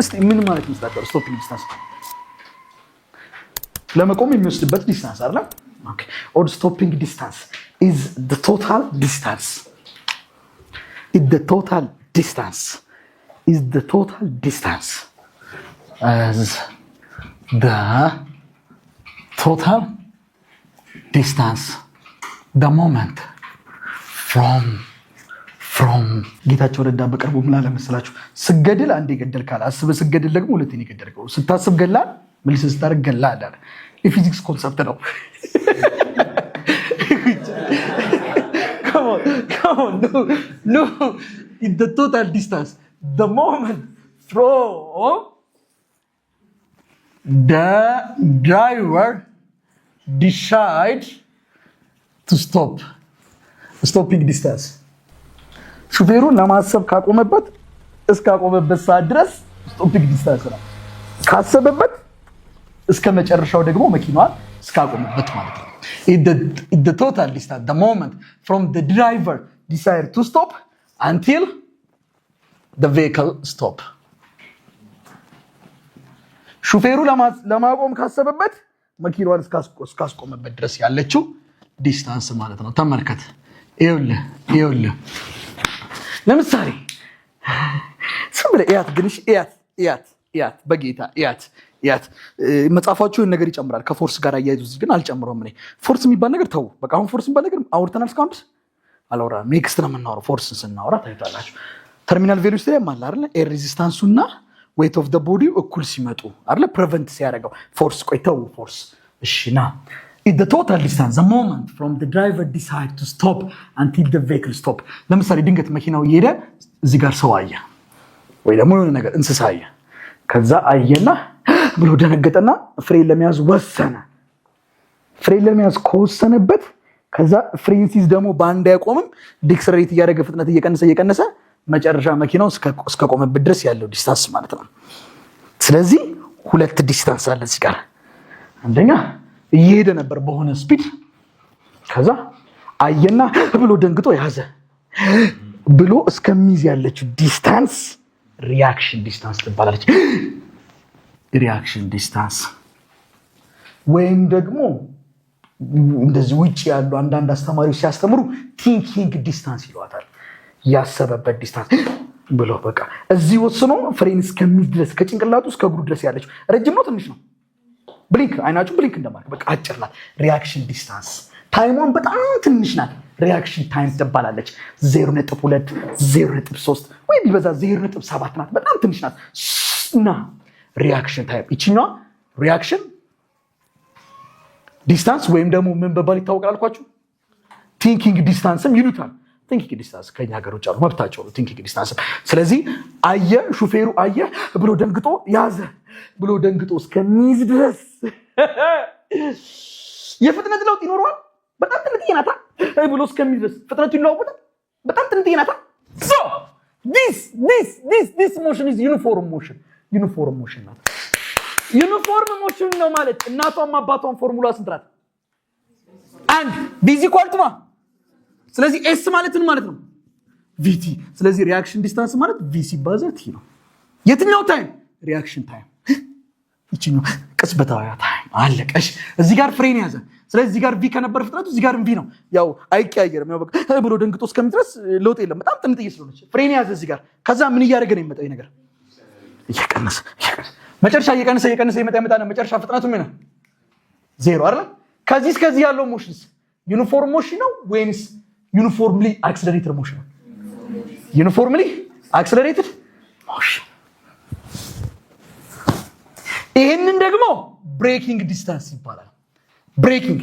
እስቲ ምን ማለት ይመስላችኋል? ስቶፒንግ ዲስታንስ ለመቆም የሚወስድበት ዲስታንስ አይደል? ኦኬ ኦር ስቶፒንግ ዲስታንስ is the total distance is the total distance is the total distance as the total distance the moment from ጌታቸው ረዳ በቅርቡ ምን አለ መሰላችሁ? ስገድል አንዴ ገደልካል፣ አስበህ ስገድል ደግሞ ሁለቴ ገደልከው። ስታስብ ገላል፣ መልስ ስታደርግ ገላል አለ። የፊዚክስ ኮንሰፕት ነው። Come on, no. In the total distance, the moment from the driver decides to stop. Stopping distance. ሹፌሩ ለማሰብ ካቆመበት እስካቆመበት ሰዓት ድረስ ስቶፒንግ ዲስታንስ ነው። ካሰበበት እስከ መጨረሻው ደግሞ መኪናዋን እስካቆመበት ማለት ነው። the total distance, the moment from the driver decide to stop until the vehicle stop. ሹፌሩ ለማቆም ካሰበበት መኪናዋን እስካስቆመበት ድረስ ያለችው ዲስታንስ ማለት ነው። ተመልከት። ይኸውልህ ለምሳሌ ስምረ እያት ግንሽ እያት በጌታ እያት መጻፋችሁን ነገር ይጨምራል። ከፎርስ ጋር አያይዙ ግን አልጨምረውም። እኔ ፎርስ የሚባል ነገር ተው በቃ። አሁን ፎርስ የሚባል ነገር አውርተናል እስካሁን ድረስ አላወራንም። ኔክስት ነው የምናወራው። ፎርስን ስናወራ ታዩታላችሁ። ተርሚናል ቬሎሲቲ ላይ ማለት አይደል ኤር ሬዚስታንሱና ዌይት ኦፍ ዘ ቦዲ እኩል ሲመጡ አይደል ፕሪቨንት ሲያደርገው ፎርስ ቆይተው ፎርስ እሺና the total distance, the moment from the driver decide to stop until the vehicle stop. ለምሳሌ ድንገት መኪናው እየሄደ እዚህ ጋር ሰው አየ ወይ ደግሞ የሆነ ነገር እንስሳ አየ። ከዛ አየና ብሎ ደነገጠና ፍሬን ለመያዝ ወሰነ። ፍሬን ለመያዝ ከወሰነበት ከዛ ፍሬን ሲዝ ደግሞ በአንድ አይቆምም። ዲክስሬት እያደረገ ፍጥነት እየቀነሰ መጨረሻ መኪናው እስከቆመበት ድረስ ያለው ዲስታንስ ማለት ነው። ስለዚህ ሁለት ዲስታንስ አለ እዚህ ጋር። አንደኛ እየሄደ ነበር በሆነ ስፒድ። ከዛ አየና ብሎ ደንግጦ ያዘ ብሎ እስከሚይዝ ያለችው ዲስታንስ ሪአክሽን ዲስታንስ ትባላለች። ሪአክሽን ዲስታንስ ወይም ደግሞ እንደዚህ ውጪ ያሉ አንዳንድ አስተማሪዎች ሲያስተምሩ ቲንኪንግ ዲስታንስ ይሏታል። ያሰበበት ዲስታንስ ብሎ በቃ እዚህ ወስኖ ፍሬን እስከሚይዝ ድረስ ከጭንቅላቱ እስከ እግሩ ድረስ ያለችው ረጅም ነው ትንሽ ነው? ብሊንክ አይናችሁ ብሊንክ እንደማለት በቃ አጭር ናት። ሪአክሽን ዲስታንስ ታይሟን በጣም ትንሽ ናት። ሪአክሽን ታይም ትባላለች። 0.2 0.3 ወይ ቢበዛ 0.7 ናት። በጣም ትንሽ ናት እና ሪአክሽን ታይም ይችኛዋ ሪአክሽን ዲስታንስ ወይም ደግሞ ምን በባል ይታወቃል አልኳችሁ? ቲንኪንግ ዲስታንስም ይሉታል። ቲንኪንግ ዲስታንስ ከኛ ሀገር ውጭ አሉ መብታቸው ነው ቲንኪንግ ዲስታንስ። ስለዚህ አየ ሹፌሩ አየ ብሎ ደንግጦ ያዘ ብሎ ደንግጦ እስከሚይዝ ድረስ የፍጥነት ለውጥ ይኖረዋል። በጣም ትንጥዬ ናታ ብሎ እስከሚይዝ ድረስ ፍጥነቱ ይለዋወጣል። በጣም ትንጥዬ ናታ። so this motion is uniform motion ናት። ዩኒፎርም ሞሽን ነው ማለት እናቷም አባቷም ፎርሙላ ስንት ናት? አንድ ቪዚ ኳልቱማ። ስለዚህ ኤስ ማለት ምን ማለት ነው? ቪቲ። ስለዚህ ሪአክሽን ዲስታንስ ማለት ቪ ሲባዛ ቲ ነው። የትኛው ታይም? ሪአክሽን ታይም። ይችኛው ቅጽበታዊ ታይም አለቀሽ። እዚህ ጋር ፍሬን ያዘ። ስለዚህ እዚህ ጋር ቪ ከነበር ፍጥነቱ እዚህ ጋር ቪ ነው። ያው አይቀያየርም። ያው በቃ ብሎ ደንግጦ እስከሚድረስ ለውጥ የለም። በጣም ጥንጥዬ ስለሆነች ፍሬን ያዘ እዚህ ጋር። ከዛ ምን እያደረገ ነው የሚመጣው? ነገር እየቀነሰ መጨረሻ እየቀነሰ ይመጣ መጨረሻ ፍጥነቱ ምን ነው? ዜሮ አይደል? ከዚህ እስከዚህ ያለው ሞሽንስ ዩኒፎርም ሞሽን ነው ወይንስ ዩኒፎርምሊ አክሰለሬትድ ሞሽን ነው? ዩኒፎርምሊ አክሰለሬትድ ሞሽን። ይሄንን ደግሞ ብሬኪንግ ዲስታንስ ይባላል። ብሬኪንግ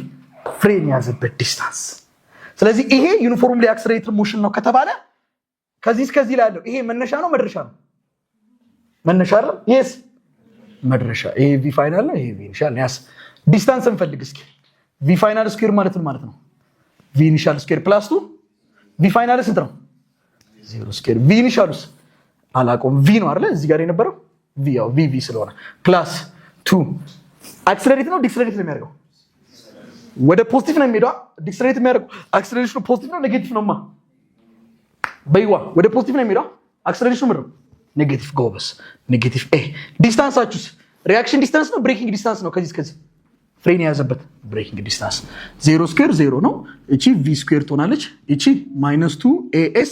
ፍሬን ያዘበት ዲስታንስ። ስለዚህ ይሄ ዩኒፎርምሊ አክሰለሬትድ ሞሽን ነው ከተባለ ከዚህ እስከዚህ ላይ ያለው ይሄ መነሻ ነው መድረሻ ነው? መነሻ አይደል? yes መድረሻ። ይሄ ቪ ፋይናል ነው፣ ይሄ ቪ ኢኒሻል ነው። ያስ ዲስታንስ እንፈልግ እስኪ። ቪ ፋይናል ስኩዌር ማለት ምን ማለት ነው? ቪ ኢኒሻል ስኩዌር ፕላስ 2 ቪ ፋይናል ስንት ነው? 0 ስኩዌር። ቪ ኢኒሻሉስ አላውቀውም። ቪ ነው አይደል? እዚህ ጋር የነበረው ቪ ያው ቪ ስለሆነ ፕላስ 2 አክሰለሬት ነው ዲክሰለሬት ነው የሚያደርገው? ወደ ፖዚቲቭ ነው የሚሄደው። ዲክሰለሬት የሚያደርገው አክሰለሬሽኑ ፖዚቲቭ ነው ኔጌቲቭ ነውማ? በይዋ ወደ ፖዚቲቭ ነው የሚሄደው። አክሰለሬሽኑ ምንድን ነው? ኔጌቲቭ ጎበስ ኔጌቲቭ ኤ። ዲስታንሳችሁስ ሪያክሽን ዲስታንስ ነው ብሬኪንግ ዲስታንስ ነው? ከዚህ እስከዚህ ፍሬን የያዘበት ብሬኪንግ ዲስታንስ 0 ስኩዌር 0 ነው። እቺ ቪ ስኩዌር ትሆናለች። እቺ -2 ኤኤስ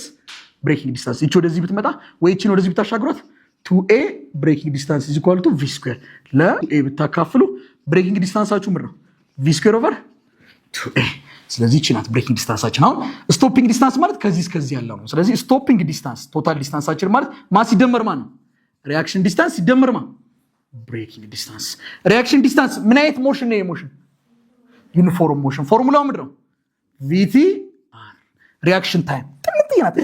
ብሬኪንግ ዲስታንስ። እቺ ወደዚህ ብትመጣ ወይ እቺን ወደዚህ ብታሻግሯት 2ኤ ብሬኪንግ ዲስታንስ ኢዝ ኢኳል ቱ ቪ ስኩዌር። ለኤ ብታካፍሉ ብሬኪንግ ዲስታንሳችሁ ምንድን ነው? ቪ ስኩዌር ኦቨር 2ኤ። ስለዚህ እቺ ናት ብሬኪንግ ዲስታንሳችን። አሁን ስቶፒንግ ዲስታንስ ማለት ከዚህ እስከዚህ ያለው ነው። ስለዚህ ስቶፒንግ ዲስታንስ ቶታል ዲስታንሳችን ማለት ማ ሲደመር ማ ነው? ሪያክሽን ዲስታንስ ሲደመር ማ? ብሬኪንግ ዲስታንስ። ሪያክሽን ዲስታንስ ምን አይነት ሞሽን ነው? የሞሽን ዩኒፎርም ሞሽን። ፎርሙላው ምንድን ነው? ቪቲ አር። ሪያክሽን ታይም ጥንት ናት።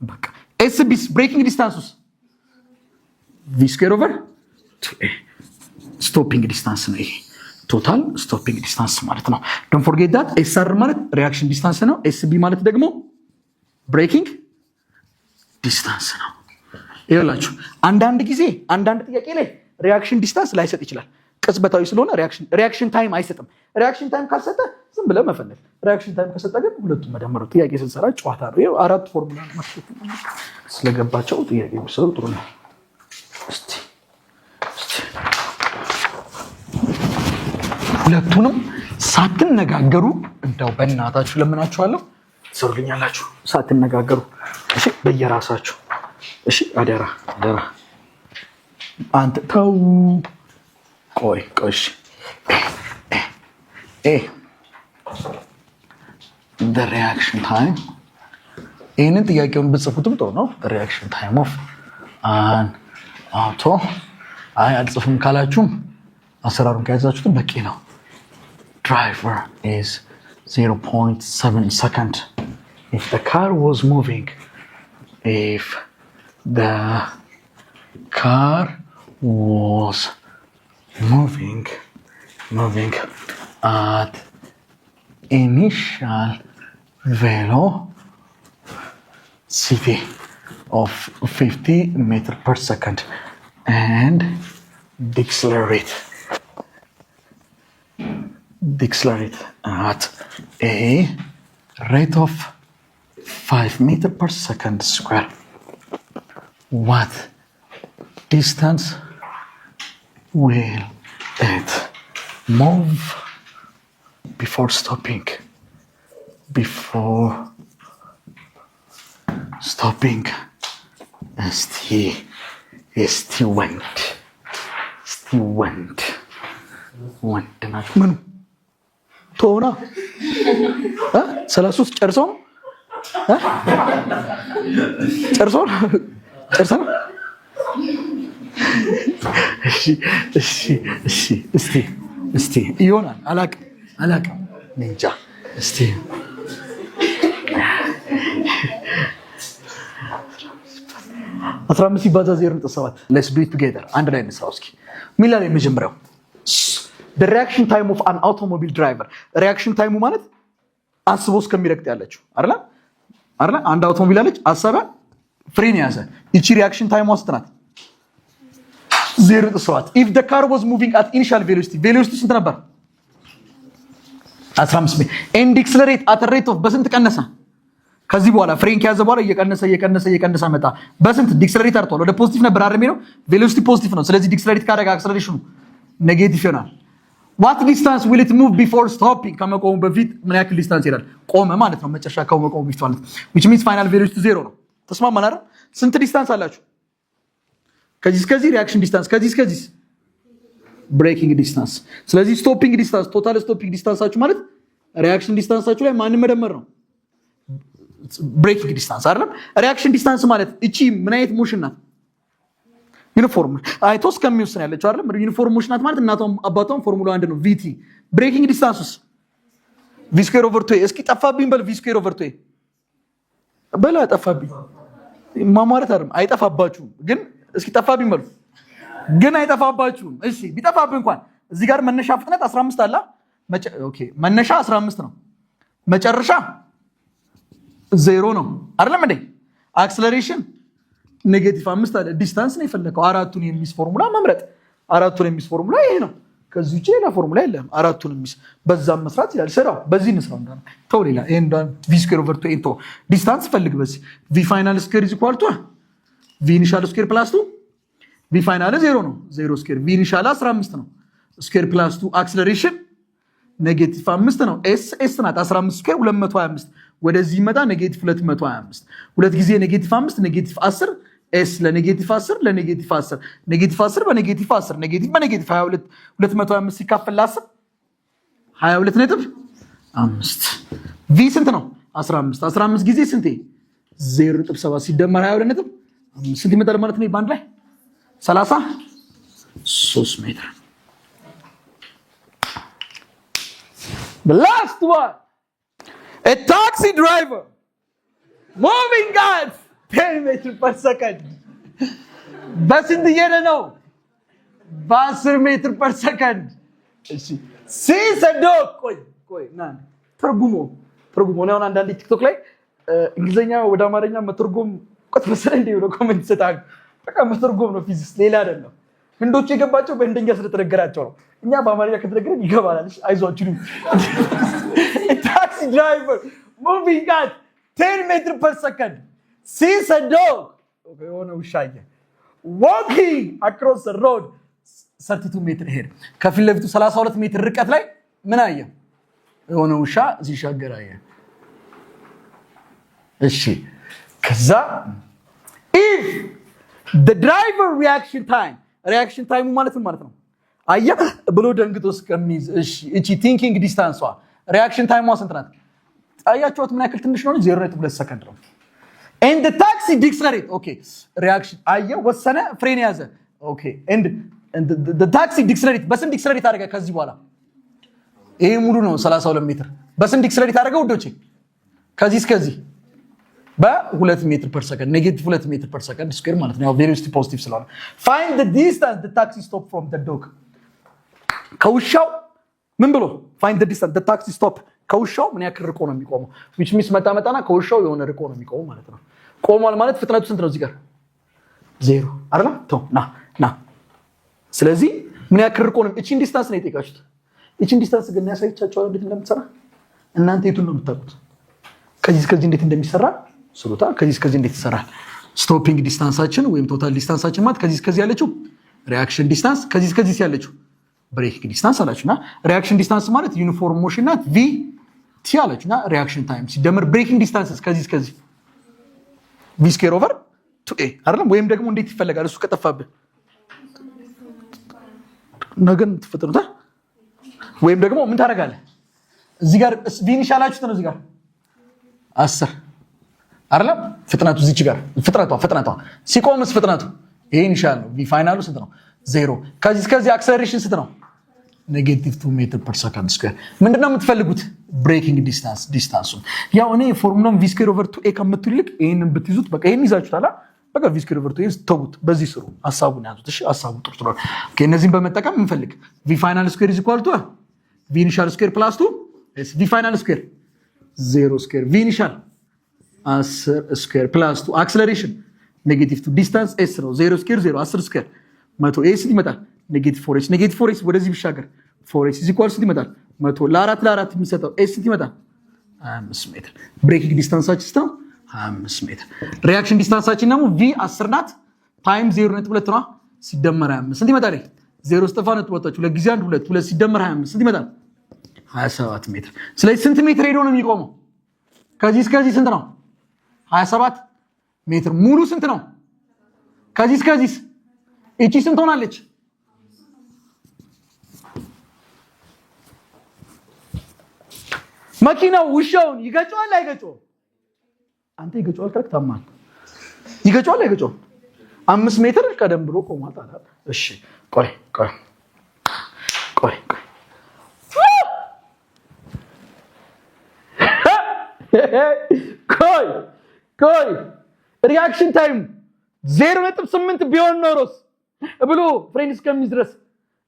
በቃ ኤስቢስ ብሬኪንግ ዲስታንስ ውስጥ ቪ ስኩዌር ኦቨር 2ኤ ስቶፒንግ ዲስታንስ ነው። ይሄ ቶታል ስቶፒንግ ዲስታንስ ማለት ነው። ዶንት ፎርጌት ዳት ኤስአር ማለት ሪያክሽን ዲስታንስ ነው። ኤስቢ ማለት ደግሞ ብሬኪንግ ዲስታንስ ነው። ይኸውላችሁ አንዳንድ ጊዜ አንዳንድ ጥያቄ ላይ ሪያክሽን ዲስታንስ ላይሰጥ ይችላል። ቅጽበታዊ ስለሆነ ሪያክሽን ታይም አይሰጥም። ሪያክሽን ታይም ካልሰጠ ዝም ብለህ መፈለግ። ሪያክሽን ታይም ከሰጠ ግን ሁለቱም መደመር ነው። ጥያቄ ስንሰራ ጨዋታ ነው። ይኸው 4 ፎርሙላ መስጠት ስለገባቸው ጥያቄ ቢሰሩ ጥሩ ነው። እስቲ ሁለቱንም ሳትነጋገሩ እንደው በእናታችሁ ለምናችኋለሁ ትሰሩልኛላችሁ። ሳትነጋገሩ እሺ፣ በየራሳችሁ እሺ። አደራ አንተ ተው። ቆይ እሺ። the reaction time ይህንን ጥያቄውን ብጽፉትም ጥሩ ነው። the reaction time of an auto አልጽፍም ካላችሁም አሰራሩን ከያዛችሁትም በቂ ነው። driver is 0.7 second if the car was moving. If the car was moving at initial velocity of 50 meters per second and decelerate at a rate of 5 meters per second square. What distance will it move before stopping? እስቲ ወንድ ናችሁ። ምኑ ቶና 33 ጨርሶ ነው እስቲ ይሆናል። አላቅም እንጃ። እስቲ 15 ሲባዛ 0.7 let's do it together። አንድ ላይ እንስራው እስኪ። ምን ላይ የመጀመሪያው the reaction time of an automobile driver። reaction time ማለት አስቦ እስከሚረግጥ ያለችው አይደል? አንድ አውቶሞቢል አለች፣ አሰበ፣ ፍሬን ያዘ። እቺ reaction time ውስጥ ናት 0.7። if the car was moving at initial velocity ስንት ነበር? 15 ሜትር and accelerate at a rate of በስንት ቀነሰ? ከዚህ በኋላ ፍሬን ከያዘ በኋላ እየቀነሰ መጣ። በስንት ዲክስለሬት አርቷል? ወደ ፖዚቲቭ ነበር አይደል የሚለው? ቬሎሲቲ ፖዚቲቭ ነው። ስለዚህ ዲክስለሬት ካደረገ አክሰለሬሽኑ ኔጌቲቭ ይሆናል። what distance will it move before stopping? ከመቆሙ በፊት ምን ያክል ዲስታንስ ይሄዳል? ቆመ ማለት ነው። መጨረሻ ከመቆሙ በፊት ማለት which means final velocity 0 ነው። ተስማማን አይደል? ስንት ዲስታንስ አላችሁ? ከዚህ እስከዚህ ሪአክሽን ዲስታንስ፣ ከዚህ እስከዚህ ብሬኪንግ ዲስታንስ። ስለዚህ ስቶፒንግ ዲስታንስ ቶታል ስቶፒንግ ዲስታንሳችሁ ማለት ሪአክሽን ዲስታንሳችሁ ላይ ማንን መደመር ነው? ብሬኪንግ ዲስታንስ አይደለም። ሪአክሽን ዲስታንስ ማለት እቺ ምን አይነት ሞሽን ናት? ዩኒፎርም አይቶ እስከሚወስን ያለችው አይደለም። ዩኒፎርም ሞሽን ናት ማለት እናቷም አባቷም ፎርሙላ 1 ነው ቪቲ። ብሬኪንግ ዲስታንስስ ቪ ስኩዌር ኦቨር 2። እስኪ ጠፋብኝ በል ቪ ስኩዌር ኦቨር 2 በላ። ጠፋብኝ ማማረት አይደለም፣ አይጠፋባችሁም ግን እስኪ ጠፋብኝ በሉ። ግን አይጠፋባችሁም። እሺ ቢጠፋብኝ እንኳን እዚህ ጋር መነሻ ፍጥነት 15 አለ። ኦኬ መነሻ 15 ነው፣ መጨረሻ 0 ነው አይደለም እንዴ? አክሰለሬሽን ኔጌቲቭ 5 አለ። ዲስታንስ ነው የፈለከው። አራቱን የሚስ ፎርሙላ መምረጥ። አራቱን የሚስ ፎርሙላ ይሄ ነው። ከዚህ ውጪ ሌላ ፎርሙላ የለም። አራቱን የሚስ በዛም መስራት ይላል። ስራው በዚህ እንስራው እንዳለ ተው። ሌላ ይሄን ቪ ስኩዌር ኦቨር 2 ዲስታንስ ፈልግ። በዚህ ቪ ፋይናል ስኩዌር ኢዝ ኢኳል ቱ ቪ ኢኒሻል ስኩዌር ፕላስ 2 ቪ ፋይናል 0 ነው 0 ስኩዌር ቪ ኢኒሻል 15 ነው ስኩዌር ፕላስ 2 አክሰለሬሽን ኔጌቲቭ 5 ነው ኤስ ናት 15 ስኩዌር 225 ወደዚህ ይመጣ ኔጌቲቭ 225 ሁለት ጊዜ ኔጌቲቭ 5 ኔጌቲቭ 10 ኤስ ለኔጌቲቭ 10 ለኔጌቲቭ 10 ኔጌቲቭ 10 በኔጌቲቭ 10 ኔጌቲቭ በኔጌቲቭ 22 225 ሲካፈል ለ10 22.5 ቪ ስንት ነው 15 ጊዜ ስንቴ 0.7 ሲደመር 22.5 ስንት ይመጣል ማለት ነው ባንድ ላይ 33 ሜትር The last one a taxi driver moving at 10 meters per second በስንት እየሄደ ነው በ10 ሜትር per second እሺ ሲሰዶ ቆይ ና ትርጉሙ ነው አንዳንድ ቲክቶክ ላይ እንግሊዘኛ ወደ አማርኛ መተርጎም ቆጥፈሰለ እንደ ነው ኮሜንት ሰጣል በቃ መተርጎም ነው ፊዚክስ ሌላ አይደለም ህንዶች የገባቸው በእንደኛ ስለተነገራቸው ነው እኛ በአማርኛ ከተነገረን ይገባናል እሺ አይዟችሁ ታክሲ ድራይቨር ሙቪንግ አት 10 ሜትር per second sees a dog የሆነ ውሻዬ walking across the road 32 ሜትር ሄድ ከፊት ለፊቱ 32 ሜትር ርቀት ላይ ምን አየ የሆነ ውሻ ሲሻገር አየ እሺ ከዛ if the driver reaction time ማለት ነው አያ ብሎ ደንግጦ እስከሚይዝ እሺ እቺ ቲንኪንግ ዲስታንሷ ሪአክሽን ታይሟ ስንት ናት አያችሁት ምን ያክል ትንሽ ነው 0.2 ሰከንድ ነው and the taxi decelerate okay reaction አያ ወሰነ ፍሬን ያዘ okay and the taxi decelerate በስንት ዲክሰለሬት አደረገ ከዚህ በኋላ ይሄ ሙሉ ነው 32 ሜትር በስንት ዲክሰለሬት አደረገ ወዶቼ ከዚህ እስከዚህ በ2 ሜትር per second ኔጌቲቭ 2 ሜትር per second ስኩዌር ማለት ነው ያው ቬሎሲቲ ፖዚቲቭ ስለሆነ find the distance the taxi stop from the dog ከውሻው ምን ብሎ find the distance the taxi stop ከውሻው ምን ያክል ርቆ ነው የሚቆመው which means መጣና ከውሻው የሆነ ርቆ ነው የሚቆመው ማለት ነው ቆሟል ማለት ፍጥነቱ ስንት ነው እዚህ ጋር 0 አይደል ቶ ና ስለዚህ ምን ያክል ርቆ ነው እቺን ዲስታንስ ነው የጠየቃችሁት እቺን ዲስታንስ ግን ያሳይቻችኋል እንዴት እንደምትሰራ እናንተ የቱን ነው የምታውቁት ከዚህ እስከዚህ እንዴት እንደሚሰራ ስሩታ ከዚህ እስከዚህ እንዴት ይሰራል ስቶፒንግ ዲስታንሳችን ወይም ቶታል ዲስታንሳችን ማለት ከዚህ እስከዚህ ያለችው ሪአክሽን ዲስታንስ ከዚህ እስከዚህ ያለችው ብሬኪንግ ዲስታንስ አላችሁና ሪአክሽን ዲስታንስ ማለት ዩኒፎርም ሞሽን ናት ቪ ቲ አላችሁና ሪአክሽን ታይም ሲደመር ብሬኪንግ ዲስታንስ ከዚህ እስከዚህ ቪ ስኩዌር ኦቨር 2a አይደለም ወይም ደግሞ እንዴት ይፈልጋል እሱ ከጠፋብህ ነገን ተፈጥሮታ ወይም ደግሞ ምን ታደርጋለህ እዚህ ጋር ቪ ኢኒሻላችሁ ነው እዚህ ጋር 10 አይደለም ፍጥነቱ እዚህ ጋር ፍጥነቷ ሲቆምስ ፍጥነቱ ይሄ ኢኒሻል ነው ቪ ፋይናሉ ስንት ነው 0 ከዚህ እስከዚህ አክሰለሬሽን ስንት ነው ኔጌቲቭ 2 ሜትር per second ስኩዌር ምንድነው የምትፈልጉት ብሬኪንግ ዲስታንሱ ያው እኔ ፎርሙላውን ቪ ስኩዌር ኦቨር 2a ከምትልቅ ይሄንን ብትይዙት በቃ ይሄን ይዛችሁታል በቃ ቪ ስኩዌር ኦቨር 2a ተውት በዚህ ስሩ ሐሳቡን ያዙት እሺ ሐሳቡ ጥሩ ነው ኦኬ እነዚህን በመጠቀም እንፈልግ ቪ ፋይናል ስኩዌር ኢዝ ኢኳል ቱ ቪ ኢኒሻል ስኩዌር ፕላስ 2 ቪ ፋይናል ስኩዌር 0 ስኩዌር ቪ ኢኒሻል 10 ስኩዌር ፕላስ 2 አክሰለሬሽን ኔጌቲቭ 2 ዲስታንስ ኤስ ነው 0 ስኩዌር 0 10 ስኩዌር 100 ኤስ ይመጣል ኔጌቲቭ 4h ወደዚህ ቢሻገር 4h is equal to ይመጣል 100 ለ4 የሚሰጠው ኤስ ይመጣል 25 ሜትር ብሬኪንግ ዲስታንሳችን ነው 25 ሜትር ሪአክሽን ዲስታንሳችን ደግሞ v 10 ናት ታይም 0.2 ነው ሲደመር 25 ስንት ይመጣል 0 ስጠፋነት ወጣችሁ ለጊዜ 2 ሲደመር 25 ስንት ይመጣል 27 ሜትር ስለዚህ ስንት ሜትር ሄዶ ነው የሚቆመው ከዚህ እስከዚህ ስንት ነው 27 ሜትር ሙሉ ስንት ነው ከዚህ እስከዚህ እቺ ስንት ሆናለች መኪናው ውሻውን ይገጫዋል አይገጫውም አንተ ይገጫዋል ከረክ ታማል ይገጫዋል አይገጫውም 5 ሜትር ቀደም ብሎ ቆሟል ታዲያ እሺ ቆይ ሪአክሽን ታይም 0.8 ቢሆን ኖሮስ ብሎ ፍሬንድስ ከሚዝ ድረስ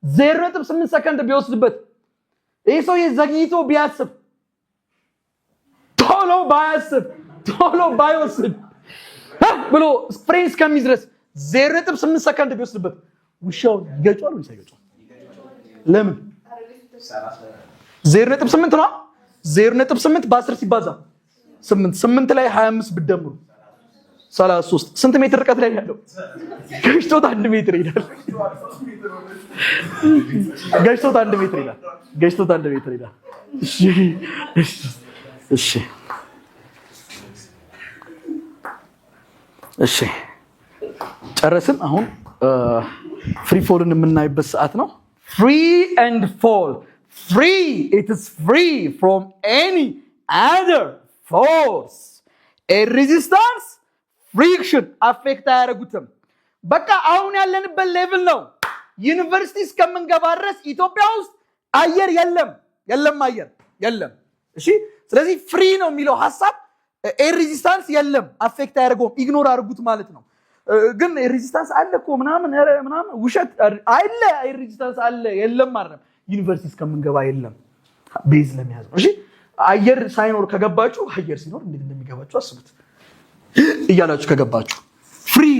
0.8 ሰከንድ ቢወስድበት ይሄ ሰው የዘግይቶ ቢያስብ ቶሎ ባይወስድ ብሎ ፍሬንድስ ከሚዝ ድረስ 0.8 ሰከንድ ቢወስድበት ውሻው ይገጫዋል ወይስ አይገጫውም ለምን 0.8 ነው 0.8 በ10 ሲባዛ 8 ላይ 25 ብትደምሩ 33 ስንት ሜትር ርቀት ላይ ያለው? ገጭቶት 1 ሜትር ይላል። ገጭቶት 1 ሜትር ይላል። ገጭቶት 1 ሜትር ይላል። እሺ ጨረስን። አሁን ፍሪ ፎልን የምናይበት ሰዓት ነው። free and fall. Free, it is free from any other force. A resistance, friction affect አያረጉትም። በቃ አሁን ያለንበት ሌቭል ነው። ዩኒቨርሲቲ እስከምንገባ ድረስ ኢትዮጵያ ውስጥ አየር የለም አየር የለም። እሺ ስለዚህ ፍሪ ነው የሚለው ሐሳብ ኤር ሬዚስታንስ የለም፣ አፌክት አያደርገውም፣ ኢግኖር አድርጉት ማለት ነው። ግን ኤር ሬዚስታንስ አለ እኮ ምናምን ውሸት አለ። ኤር ሬዚስታንስ አለ የለም አይደለም። ዩኒቨርሲቲ እስከምንገባ የለም ቤዝ ለሚያዝ ነው። እሺ አየር ሳይኖር ከገባችሁ አየር ሲኖር እንዴት እንደሚገባችሁ አስቡት እያላችሁ ከገባችሁ free,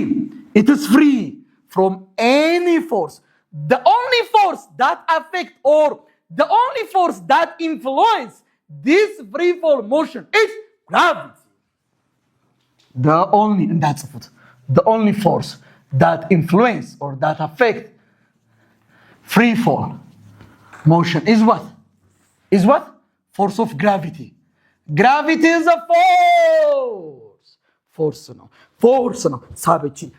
it is free from any force. The only force that affect or the only force that influence this free fall motion is gravity. The only force that influence or that affect free fall motion is what? Force of gravity. Gravity is a force ነው ሳበችን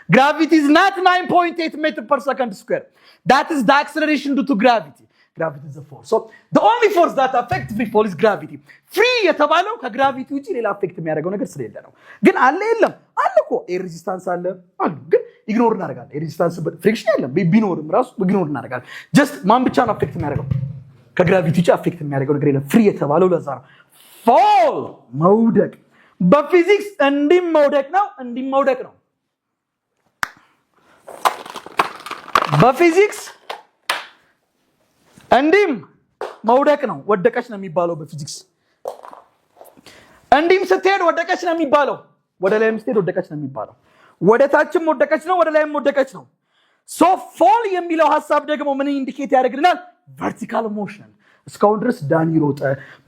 gravity is not 9.8 meter per second square. That is the acceleration due to gravity is a force. So the only force that affects free fall is gravity. free የተባለው ከግራቪቲ ውጪ ሌላ አፌክት የሚያደርገው ነገር ስለሌለ ነው። ግን አለ የለም አለ እኮ ኤር ሬዚስታንስ አለ ግን ኢግኖር እናደርጋለን። ኤር ሬዚስታንስ ፍሪክሽን የለም ቢኖርም ራሱ ኢግኖር እናደርጋለን። ጀስት ማን ብቻ ነው አፌክት የሚያደርገው? ከግራቪቲ ውጪ አፌክት የሚያደርገው ነገር የለም። ፍሪ የተባለው ለዛ ነው። ፎል መውደቅ በፊዚክስ እንዲም መውደቅ ነው። በፊዚክስ እንዲም መውደቅ ነው። ወደቀች ነው የሚባለው በፊዚክስ። እንዲም ስትሄድ ወደቀች ነው የሚባለው። ወደ ላይም ስትሄድ ወደቀች ነው የሚባለው። ወደ ታችም ወደቀች ነው፣ ወደ ላይም ወደቀች ነው። ሶ ፎል የሚለው ሐሳብ ደግሞ ምን ኢንዲኬት ያደርግልናል? ቨርቲካል ሞሽን። እስካሁን ድረስ ዳኒ ሮጠ፣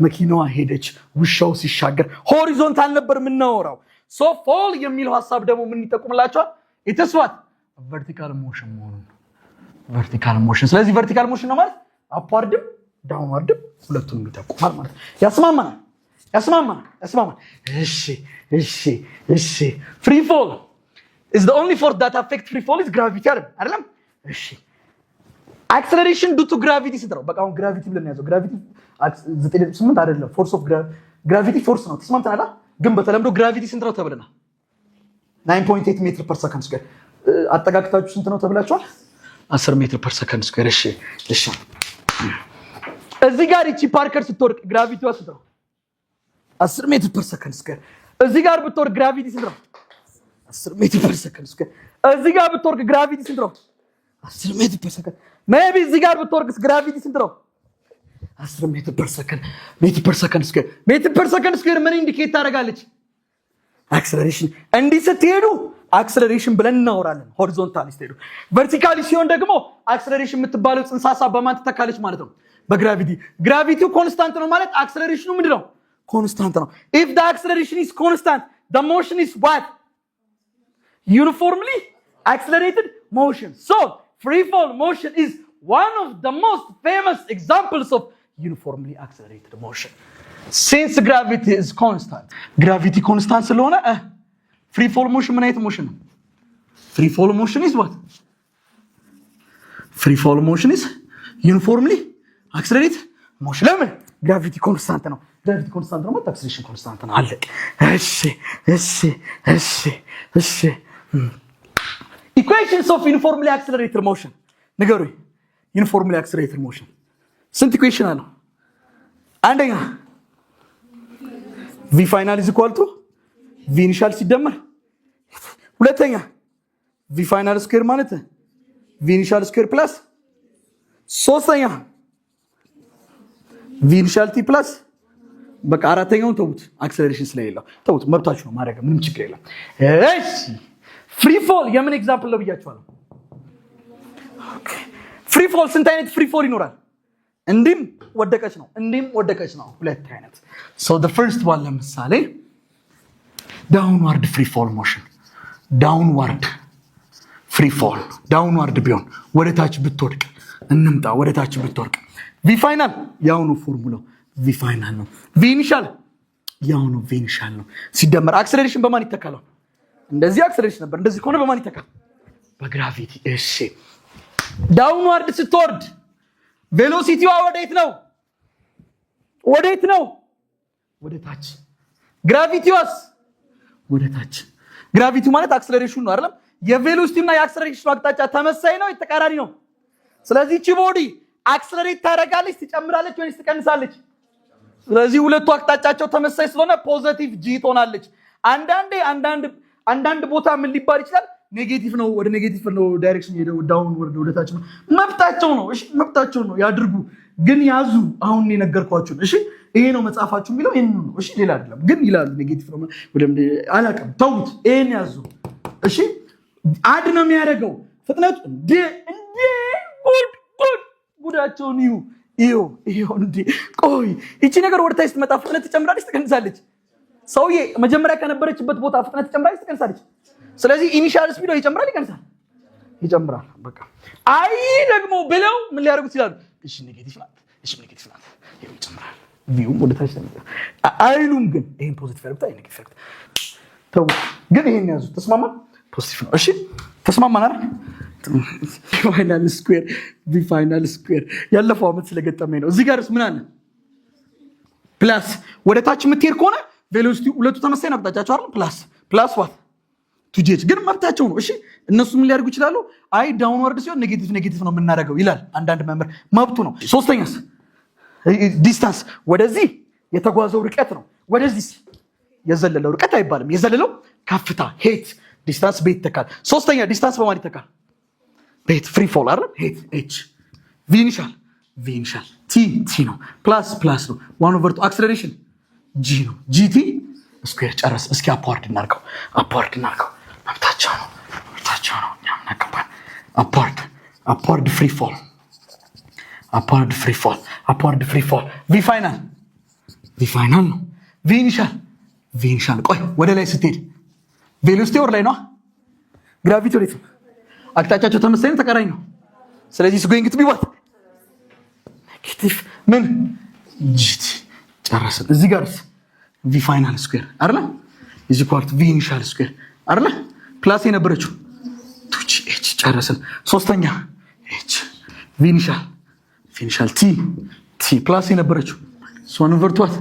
መኪናዋ ሄደች፣ ውሻው ሲሻገር ሆሪዞንታል ነበር የምናወራው። ሶ ፎል የሚለው ሐሳብ ደግሞ ምን ይጠቁምላቸዋል? ኢትስዋት ቨርቲካል ሞሽን መሆኑን። ቨርቲካል ሞሽን። ስለዚህ ቨርቲካል ሞሽን ነው ማለት አፕዋርድም ዳውንዋርድም ሁለቱንም ይጠቁማል ማለት ነው። ያስማማናል። እሺ free fall is the only force that affect free fall is gravity አይደለም? እሺ acceleration due to gravity ስትለው በቃ አሁን gravity ብለን ያዘው gravity 9.8 አይደለም force of gravity force ነው። ተስማምተናል። ግን በተለምዶ gravity ስንት ነው ተብለናል? 9.8 ሜትር per second square። አጠጋግታችሁ ስንት ነው ተብላችኋል? 10 ሜትር per second square። እሺ እዚህ ጋር እቺ ፓርከር ስትወርቅ ግራቪቲዋ ስንት ነው? 10 ሜትር per second square። እዚህ ጋር ብትወርቅ ግራቪቲ ስንት ነው? 10 ሜትር per second square። እዚህ ጋር ብትወርቅ ግራቪቲ ስንት ነው? 10 ሜትር per second። ሜቢ እዚህ ጋር ብትወርቅስ ግራቪቲ ስንት ነው? 10 ሜትር per second square። ሜትር per second square ምን ኢንዲኬት ታደርጋለች? አክሰለሬሽን። እንዲህ ስትሄዱ አክሰለሬሽን ብለን እናወራለን። ሆሪዞንታሊ ስትሄዱ። ቨርቲካሊ ሲሆን ደግሞ አክሰለሬሽን የምትባለው ጽንሰ ሐሳብ በማን ትተካለች ማለት ነው? በግራቪቲ። ግራቪቲው ኮንስታንት ነው ማለት አክሰለሬሽኑ ምንድን ነው? ኮንስታንት ነው። if the acceleration is constant, the motion is what? Uniformly accelerated motion. So free fall motion is one of the most famous examples of uniformly accelerated motion. Since gravity is constant, gravity constant ስለሆነ free fall motion ምን አይነት motion ነው? Free fall motion is what? Free fall motion is uniformly accelerated motion. ለምን? gravity constant ነው። gravity constant ነው ማለት acceleration constant ነው። አለቀ። እሺ equations of uniformly accelerated motion ንገሩኝ። uniformly accelerated motion ስንት ኢኩዌሽን አለው? አንደኛ v final is equal to v initial ሲደመር፣ ሁለተኛ v final square ማለት v initial square plus፣ ሶስተኛ v initial t plus። በቃ አራተኛውን ተውት፣ አክሰለሬሽን ስለሌለው ተውት። መብታችሁ ነው ማድረግ፣ ምንም ችግር የለም። እሺ ፍሪ ፎል የምን ኤግዛምፕል ነው ብያችኋለሁ? ኦኬ ፍሪ ፎል ስንት አይነት ፍሪ ፎል ይኖራል? እንዲም ወደቀች ነው፣ ሁለት አይነት። ሶ the first one ለምሳሌ ዳውንዋርድ ፍሪ ፎል ሞሽን ዳውንዋርድ ፍሪ ፎል ዳውንዋርድ ቢሆን ወደ ታች ብትወድቅ እንምጣ ወደ ታች ብትወድቅ ቪ ፋይናል ያው ነው ፎርሙላው ቪ ፋይናል ነው ቪ ኢኒሻል ያው ነው ቪ ኢኒሻል ነው ሲደመር አክሰለሬሽን በማን ይተካል እንደዚህ አክሰለሬሽን ነበር እንደዚህ ከሆነ በማን ይተካል በግራቪቲ እሺ ዳውንዋርድ ስትወርድ ቬሎሲቲዋ ወዴት ነው ወደ ታች ግራቪቲዋስ ወደ ታች ግራቪቲው ማለት አክሰለሬሽኑ ነው አይደል የቬሎሲቲ እና የአክሰለሬሽኑ አቅጣጫ ተመሳሳይ ነው የተቃራኒ ነው ስለዚህ እቺ ቦዲ አክሰለሬት ታደርጋለች ትጨምራለች ወይስ ትቀንሳለች ስለዚህ ሁለቱ አቅጣጫቸው ተመሳሳይ ስለሆነ ፖዚቲቭ ጂ ትሆናለች አንዳንድ ቦታ ምን ሊባል ይችላል ኔጌቲቭ ነው ወደ ኔጌቲቭ ነው ዳይሬክሽን ሄደው ዳውን ወደ ታች ነው መብታቸው ነው እሺ መብታቸው ነው ያድርጉ ግን ያዙ አሁን የነገርኳችሁ እሺ ይሄ ነው መጽሐፋችሁ የሚለው ይሄን ነው እሺ ሌላ አይደለም ግን ይላሉ ኔጌቲቭ ነው ወደ አላቀም ተውት ይሄን ያዙ እሺ አድ ነው የሚያደርገው ፍጥነቱ እንዴ ጉዳቸውን ይዩ እንዴ ቆይ እቺ ነገር ወደ ታች ስትመጣ ፍጥነት ትጨምራለች ትቀንሳለች ሰውዬ መጀመሪያ ከነበረችበት ቦታ ፍጥነት ትጨምራለች ትቀንሳለች ስለዚህ ኢኒሻል ስፒዶ ይጨምራል ይጨምራል በቃ አይ ደግሞ ብለው ምን ሊያደርጉት ይችላሉ እሺ ኔጌቲቭ ናት ይጨምራል ቪው ወደ ታች ተመጣ አይሉም ግን ይሄን ፖዚቲቭ አድርጉት አይ ኔጌቲቭ አድርጉት ተው ግን ይሄን ያዙ ተስማማ ፖዚቲቭ ነው እሺ ተስማማን አይደል ፋይናል ስኩዌር ያለፈው አመት ስለገጠመኝ ነው እዚህ ጋርስ ምን አለ ፕላስ ወደ ታች የምትሄድ ከሆነ ቬሎሲቲ ሁለቱ ተመሳሳይ ነው አቅጣጫቸው አይደል ፕላስ ዋት ቱጄት ግን መብታቸው ነው እሺ እነሱ ምን ሊያደርጉ ይችላሉ አይ ዳውንዋርድ ሲሆን ኔጌቲቭ ነው የምናደርገው ይላል አንዳንድ መምህር መብቱ ነው ሶስተኛስ ዲስታንስ ወደዚህ የተጓዘው ርቀት ነው ወደዚህ የዘለለው ርቀት አይባልም የዘለለው ከፍታ ሄት ዲስታንስ ቤት ተካል ሶስተኛ ዲስታንስ በማን ይተካል ቤት ፍሪ ፎል አይደል ሄት ኤች ቪ ኢኒሻል ቲ ነው ፕላስ ነው 1/2 አክሰለሬሽን ጂ ነው ጂቲ ስኩዌር ጨረስ እስኪ አፕዋርድ እናርገው መብታቸው ነው ያምናቀባል አፕዋርድ ፍሪ ፎል ቪ ፋይናል ነው ቪ ኢኒሻል ቆይ ወደ ላይ ስትሄድ ቬሎሲቲ ወር ላይ ነው ግራቪቲ ወዴት ነው አቅጣጫቸው ተመሳሳይ ነው ተቃራኒ ነው ስለዚህ going to be what ኔጌቲቭ ምን ጂቲ ጨረስን እዚህ ጋርስ ቪ ፋይናል ስኩዌር አይደል is equal to v ኢኒሻል ስኩዌር አይደል ፕላስ የነበረችው ቱቺ ኤች ጨረስን ሶስተኛ ኤች ቪ ኢኒሻል ቲ ፕላስ የነበረችው ሶን ቨርቷት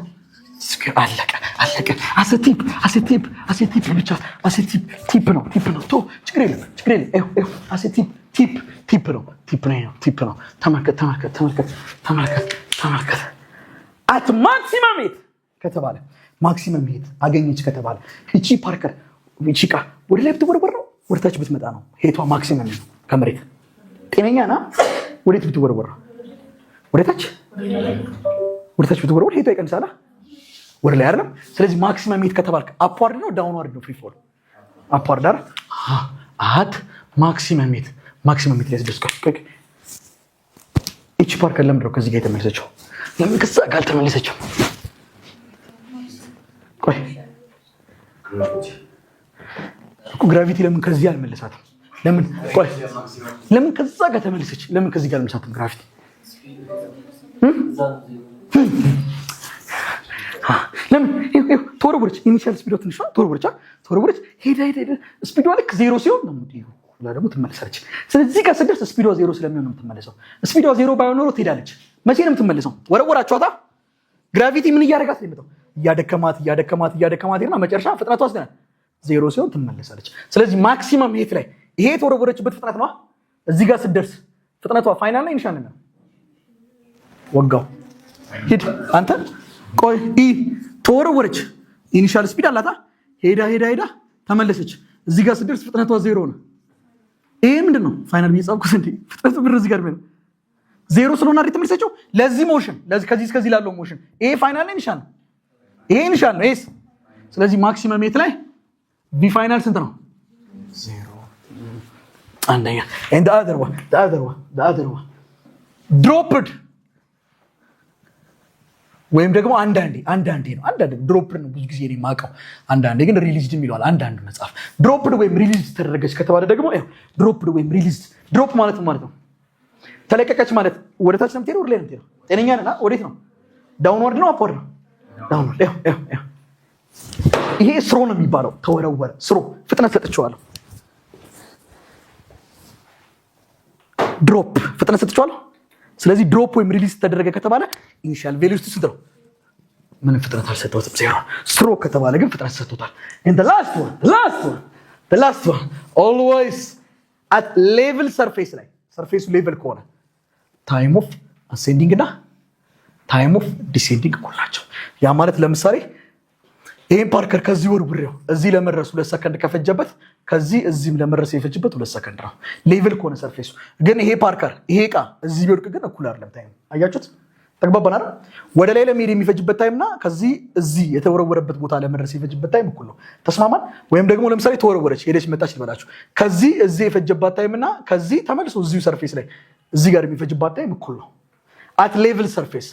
ስኩዌር አለቀ አሴቲፕ ብቻ ቲፕ ነው ቶ ችግር የለም ቲፕ ነው ተመልከት አት ማክሲመም ሄት ከተባለ ማክሲመም ሄት አገኘች ከተባለ እቺ ፓርከር እቺ ቃ ወደ ላይ ብትወረወር ነው ወደ ታች ብትመጣ ነው ሄቷ ማክሲመም ነው ከመሬት ጤነኛ ና ወዴት ብትወረወር ነው ወደ ታች ብትወረወር ሄቷ ይቀንሳል ወደ ላይ አይደለም ስለዚህ ማክሲመም ሄት ከተባልክ አፕዋርድ ነው ዳውንዋርድ ነው ፍሪ ፎል አፕዋርድ አይደል አት ማክሲመም ሄት ላይ ደስከክ እቺ ፓርከር ለምንድነው ከዚህ ጋር የተመለሰችው ለምን ከዛ ጋር ተመለሰችው ቆይ ግራቪቲ ለምን ከዚህ አልመለሳትም ለምን ከዛ ጋር ተመለሰች ለምን ከዚህ ጋር አልመለሳትም ግራቪቲ ለምን ተወረወረች ኢኒሻል ስፒዶ ትንሽ ተወረወረች ሄዳ ስፒዶ ልክ 0 ሲሆን ነው ደግሞ ትመለሳለች ስለዚህ ጋር ስደርስ ስፒዶ 0 ስለሚሆን ነው የምትመለሰው ስፒዶ 0 ባይሆን ኖሮ ትሄዳለች መቼ ነው የምትመለሰው ወረወራችኋታ ግራቪቲ ምን እያደረጋት ነው የመጣው እያደከማት እና መጨረሻ ፍጥነቷ አስገናል 0 ሲሆን ትመለሳለች ስለዚህ ማክሲመም ሄት ላይ ይሄ ተወረወረችበት ፍጥነት ነው እዚህ ጋር ስደርስ ፍጥነቷ ፋይናል ላይ ኢኒሻል ነው ወጋው ሂድ አንተ ቆይ ተወረወረች ኢኒሻል ስፒድ አላታ ሄዳ ተመለሰች እዚህ ጋር ስደርስ ፍጥነቷ 0 ነው ይሄ ምንድነው ፋይናል ቢጻፍኩት እንዴ ፍጥነቱ ብር እዚህ ጋር ነው 0 ስለሆነ አይደል ተመለሰችው ለዚህ ሞሽን ከዚህ እስከዚህ ላለው ሞሽን ይሄ ፋይናል ላይ ኢኒሻል ነው ይሄ ኢኒሻል ነው ኤስ ስለዚህ ማክሲመም ሄት ላይ ቪ ፋይናል ስንት ነው 0 አንደኛ and the other one dropped ወይም ደግሞ አንዳንዴ ነው። አንዳንዴ ድሮፕድ ነው ብዙ ጊዜ ነው የማውቀው። አንዳንዴ ግን ሪሊዝድ የሚለዋል አንዳንዱ መጽሐፍ። ድሮፕድ ወይም ሪሊዝድ ተደረገች ከተባለ ደግሞ ድሮፕድ ወይም ሪሊዝድ። ድሮፕ ማለት ማለት ነው ተለቀቀች ማለት ወደ ታች ነው የምትሄደው፣ ወደ ላይ ነው የምትሄደው። ጤነኛ ነህ? ወዴት ነው? ዳውንወርድ ነው አፕወርድ ነው? ዳውንወርድ። ይሄ ስሮ ነው የሚባለው። ተወረወረ፣ ስሮ። ፍጥነት ሰጥቼዋለሁ። ድሮፕ ፍጥነት ሰጥቼዋለሁ። ስለዚህ ድሮፕ ወይም ሪሊዝ ተደረገ ከተባለ ኢኒሻል ቬልዩ ስንት ነው? ምንም ፍጥነት አልሰጠሁትም፣ ዜሮ። ስሮ ከተባለ ግን ፍጥነት ሰጥቶታል። the last one always at level surface ላይ ሰርፌሱ ሌቭል ከሆነ ታይም ኦፍ አሴንዲንግ እና ታይም ኦፍ ዲሴንዲንግ እኩል ናቸው። ያ ማለት ለምሳሌ ይሄን ፓርከር ከዚህ ወርውሬው እዚህ ለመድረስ 2 ሰከንድ ከፈጀበት ከዚህ እዚህም ለመድረስ የፈጀበት 2 ሰከንድ ነው። ሌቭል ከሆነ ሰርፌሱ ግን ይሄ ፓርከር ይሄ እቃ እዚህ ቢወድቅ ግን እኩል አይደለም ታይም። አያችሁት? ተግባባን አይደል? ወደ ላይ ለመሄድ የሚፈጅበት ታይም እና ከዚህ እዚህ የተወረወረበት ቦታ ለመድረስ የፈጅበት ታይም እኩል ነው። ተስማማን? ወይም ደግሞ ለምሳሌ ተወረወረች ሄደች መጣች ልበላችሁ። ከዚህ እዚህ የፈጀባት ታይም እና ከዚህ ተመልሶ እዚሁ ሰርፌስ ላይ እዚህ ጋር የሚፈጅባት ታይም እኩል ነው። አት ሌቭል ሰርፌስ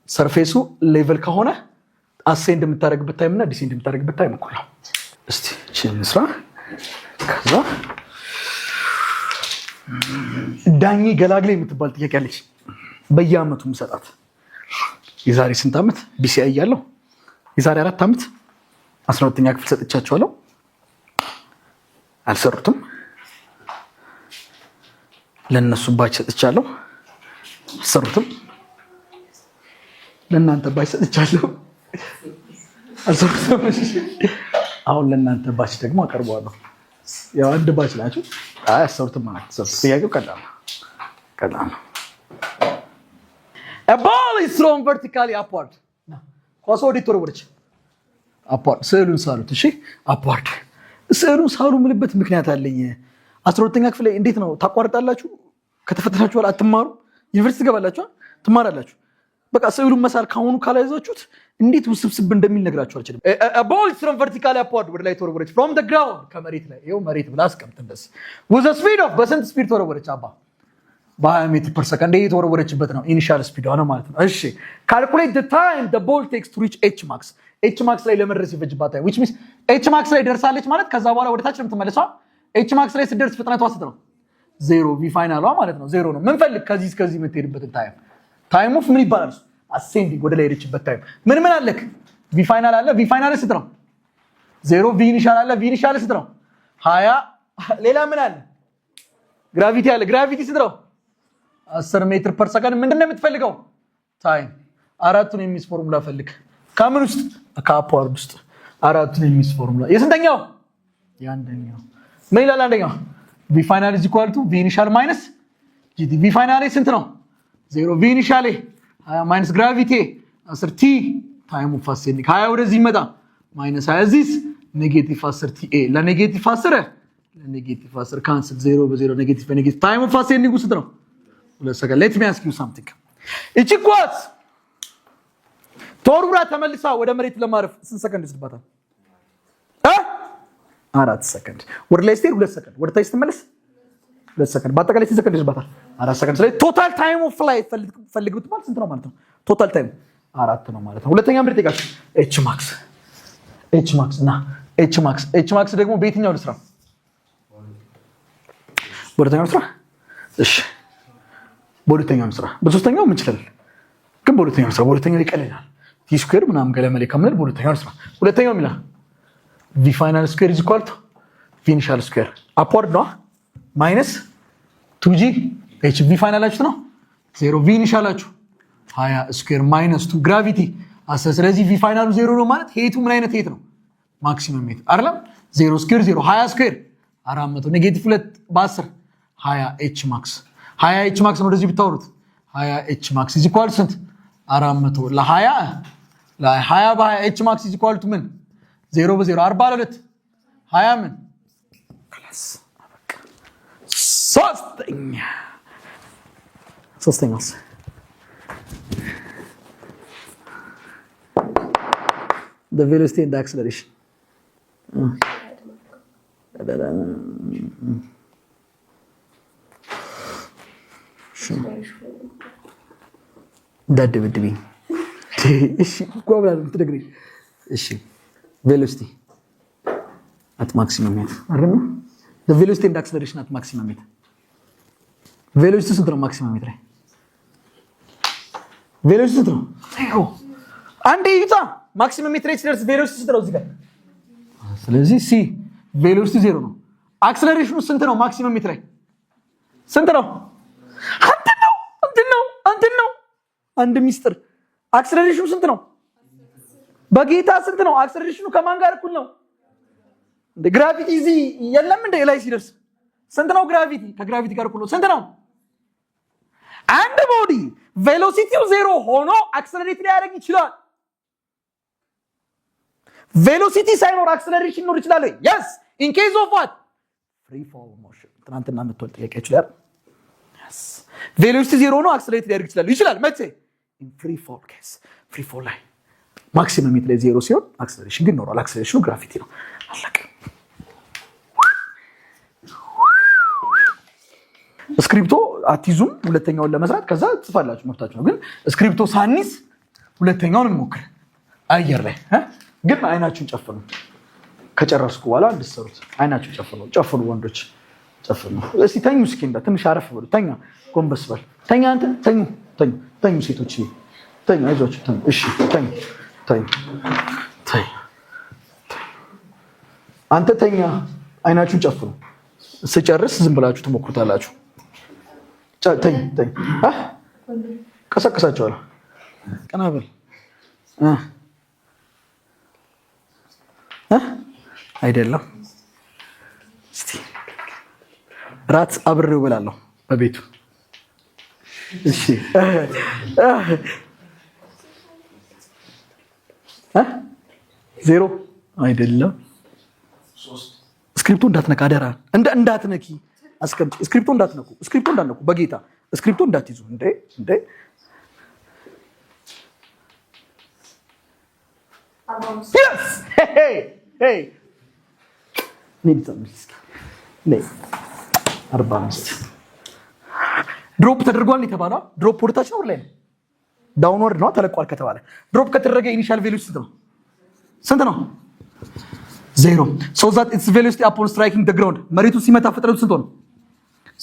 ሰርፌሱ ሌቭል ከሆነ አሴንድ የምታደርግበት ታይም እና ዲሴንድ የምታደርግበት ታይም እኩል ነው። እስቲ እቺን እንስራ። ከዛ ዳኝ ገላግሌ የምትባል ጥያቄ አለች በየአመቱ የምሰጣት። የዛሬ ስንት ዓመት ቢሲአይ እያለሁ የዛሬ 4 ዓመት 12ኛ ክፍል ሰጥቻቸዋለሁ። አልሰሩትም። ለነሱ ባች ሰጥቻለሁ። አልሰሩትም። ለእናንተ ባች ሰጥቻለሁ። አልሰሩትም። አሁን ለእናንተ ባች ደግሞ አቀርበዋለሁ። ያው አንድ ባች ናቸው። አልሰሩትም ማለት ነው። ጥያቄው ቀላል ነው። A ball is thrown vertically upward. ኳሷ ወዴት ተወረወረች? አፕዋርድ። ስዕሉን ሳሉት። እሺ አፕዋርድ። ስዕሉን ሳሉ ምልበት ምክንያት አለኝ። 12ኛ ክፍል ላይ እንዴት ነው ታቋርጣላችሁ? ከተፈተናችሁ በኋላ አትማሩ? ዩኒቨርሲቲ ትገባላችሁ፣ ትማራላችሁ። በቃ ስዕሉን መሳል ካሁኑ ካላያዛችሁት እንዴት ውስብስብ እንደሚል ነግራችሁ አልችልም። A ball is thrown vertically upward ወደ ላይ ተወረወረች from the ground ከመሬት ላይ። ይኸው መሬት ብላ አስቀምጥ እንደዚህ with a speed of በስንት ስፒድ ተወረወረች? አባ በ20 ሜትር ፐር ሰከንድ የተወረወረችበት ነው ኢኒሻል ስፒድ ነው ማለት ነው። እሺ ካልኩሌት the time the ball takes to reach h max h max ላይ ለመድረስ የፈጅባት ታይም which means h max ላይ ደርሳለች ማለት ከዛ በኋላ ወደ ታች ነው የምትመለሰው። h max ላይ ስትደርስ ፍጥነቷ ስንት ነው? 0 v ፋይናሏ ማለት ነው 0 ነው። ምን ፈልግ ከዚህ እስከዚህ የምትሄድበትን ታይም ኦፍ ምን ይባላል? አሴንዲንግ ወደ ላይ ሄደችበት ታይም። ምን አለክ? v ፋይናል አለ። v ፋይናል ስንት ነው? 0 v ኢኒሻል አለ። v ኢኒሻል ስንት ነው? 20 ሌላ ምን አለ? ግራቪቲ አለ። ግራቪቲ ስንት ነው? 10 ሜትር ፐር ሰከንድ። ምንድነው የምትፈልገው? ታይም። አራቱን የሚስ ፎርሙላ ፈልግ። ከምን ውስጥ? ከአፕዋርድ ውስጥ አራቱን የሚስ ፎርሙላ። የስንተኛው? የአንደኛው። ምን ይላል አንደኛው? v ፋይናል is equal to v ኢኒሻል ማይነስ gt። v ፋይናል ስንት ነው? 0 v ኢኒሻል 20 ማይነስ ግራቪቲ 10 t ታይም ኦፍ አሴንዲንግ 20 ወደዚህ ይመጣ ማይነስ 20 እዚህ ኔጌቲቭ 10 t a ለኔጌቲቭ 10 ለኔጌቲቭ 10 ካንስል 0 በ0 ኔጌቲቭ በኔጌቲቭ ታይም ኦፍ አሴንዲንግ ስንት ነው? 2 ሰከንድ። ሌት ሚ አስክ ዩ ሳምቲንግ። እቺ ኳስ ተወርውራ ተመልሳ ወደ መሬት ለማረፍ ስንት ሰከንድ ይስጥባታል? 4 ሰከንድ። ወደ ላይ ስትሄድ 2 ሰከንድ፣ ወደ ታች ስትመለስ 2 ሰከንድ። በአጠቃላይ ስንት ሰከንድ ይስጥባታል? 4 ሰከንድ። ስለዚህ ቶታል ታይም ኦፍ ፍላይት ፈልግ ብትባል ስንት ነው ማለት ነው? ቶታል ታይም 4 ነው ማለት ነው። ሁለተኛ ምርጥ ይጋችሁ ኤች ማክስ እና ኤች ማክስ ደግሞ በየትኛው ልስራ? በሁለተኛው ልስራ? እሺ በሁለተኛው ልስራ። በሶስተኛው ምን ይችላል? ግን በሁለተኛው ልስራ። በሁለተኛው ይቀልላል። ቲ ስኩዌር ምናምን ገለመሌ ከምንል በሁለተኛው ልስራ። ሁለተኛው ሚላ v ፋይናል ስኩዌር is equal to v ኢኒሻል ስኩዌር አፕዋርድ ነው ማይነስ 2g h v ፋይናላችሁ ነው 0 v ኢኒሻላችሁ 20 ስኩዌር ማይነስ 2 ግራቪቲ 10። ስለዚህ v ፋይናሉ 0 ነው ማለት ሄቱ ምን አይነት ሄት ነው? ማክሲመም ሄት አይደለም። 0 ስኩዌር 0 20 ስኩዌር 400 ኔጌቲቭ 2 በ10 20 h ማክስ 20 h ማክስ ነው። ወደዚህ ብታወሩት 20 h ማክስ is equal to ስንት? 400 ለ20 በ20 h ማክስ is equal to ምን? 0 በ0 40 ለ2 20 ምን ክላስ አበቃ። ሶስተኛውስ the velocity and the acceleration that dividing እሺ ቆብላል ትደግሪ እሺ ቬሎሲቲ at maximum height አይደል the velocity and acceleration at maximum height ቬሎሲቲ ስንት ነው ማክሲመም ሜትር ላይ ቬሎሲቲ ስንት ነው አንዴ ይታ ማክሲመም ሜትር ላይ ሲደርስ ቬሎሲቲ ስንት ነው እዚህ ጋር ስለዚህ ሲ ቬሎሲቲ 0 ነው አክሰለሬሽኑ ስንት ነው ማክሲመም ሜትር ላይ ስንት ነው አንተ ነው አንድ ሚስጥር አክሰለሬሽኑ ስንት ነው በጌታ ስንት ነው አክሰለሬሽኑ ከማን ጋር እኩል ነው እንደ ግራቪቲ እዚህ የለም እንደ ላይ ሲደርስ ስንት ነው ግራቪቲ ከግራቪቲ ጋር እኩል ነው ስንት ነው አንድ ቦዲ ቬሎሲቲው 0 ሆኖ አክሰለሬት ሊያደርግ ይችላል ቬሎሲቲ ሳይኖር አክሰለሬሽን ኖር ይችላል yes in case of what free fall motion ትናንትና መጥቷል ጥያቄ ይችላል yes ቬሎሲቲ 0 ሆኖ አክሰለሬት ሊያደርግ ይችላል መቼ in free fall case free fall ላይ ማክሲመም ሜትር ላይ 0 ሲሆን አክሰለሬሽን ግን ኖሯል አክሰለሬሽኑ ግራቪቲ ነው አለቀ ስክሪፕቶ አትይዙም ሁለተኛውን ለመስራት ከዛ ጽፋላችሁ መፍታችሁ ነው ግን ስክሪፕቶ ሳኒስ ሁለተኛውን እንሞክር አየር ላይ ግን አይናችሁን ጨፍኑ ከጨረስኩ በኋላ እንድትሰሩት አይናችሁን ጨፍኑ ወንዶች ጨፍኑ እስቲ ተኙ እስኪ እንዳ ትንሽ አረፍ በሉ ተኛ ጎንበስ በል ተኛ አንተ ተኙ ሴቶች ተኙ አይዟችሁ ተኙ እሺ ተኙ አንተ ተኛ አይናችሁን ጨፍኑ ስጨርስ ዝም ብላችሁ ትሞክሩታላችሁ ተኝ ቀሰቀሳቸዋለሁ ቀና በል አይደለም እስቲ ራት አብሬው እበላለሁ በቤቱ እሺ ዜሮ አይደለም ስክሪፕቶ እንዳትነካ አደራ እንዳትነኪ አስቀምጪ ስክሪፕቶ እንዳትነኩ በጌታ ስክሪፕቶ እንዳትይዙ እንዴ yes hey ነይ 45 ድሮፕ ተደርጓል የተባለው ድሮፕ ወደታች ነው ላይ ዳውንወርድ ነው ተለቋል ከተባለ ድሮፕ ከተደረገ ኢኒሻል ቬሎሲቲ ስንት ነው 0 so that its velocity upon striking the ground መሬቱ ሲመታ ፍጥነቱ ስንት ነው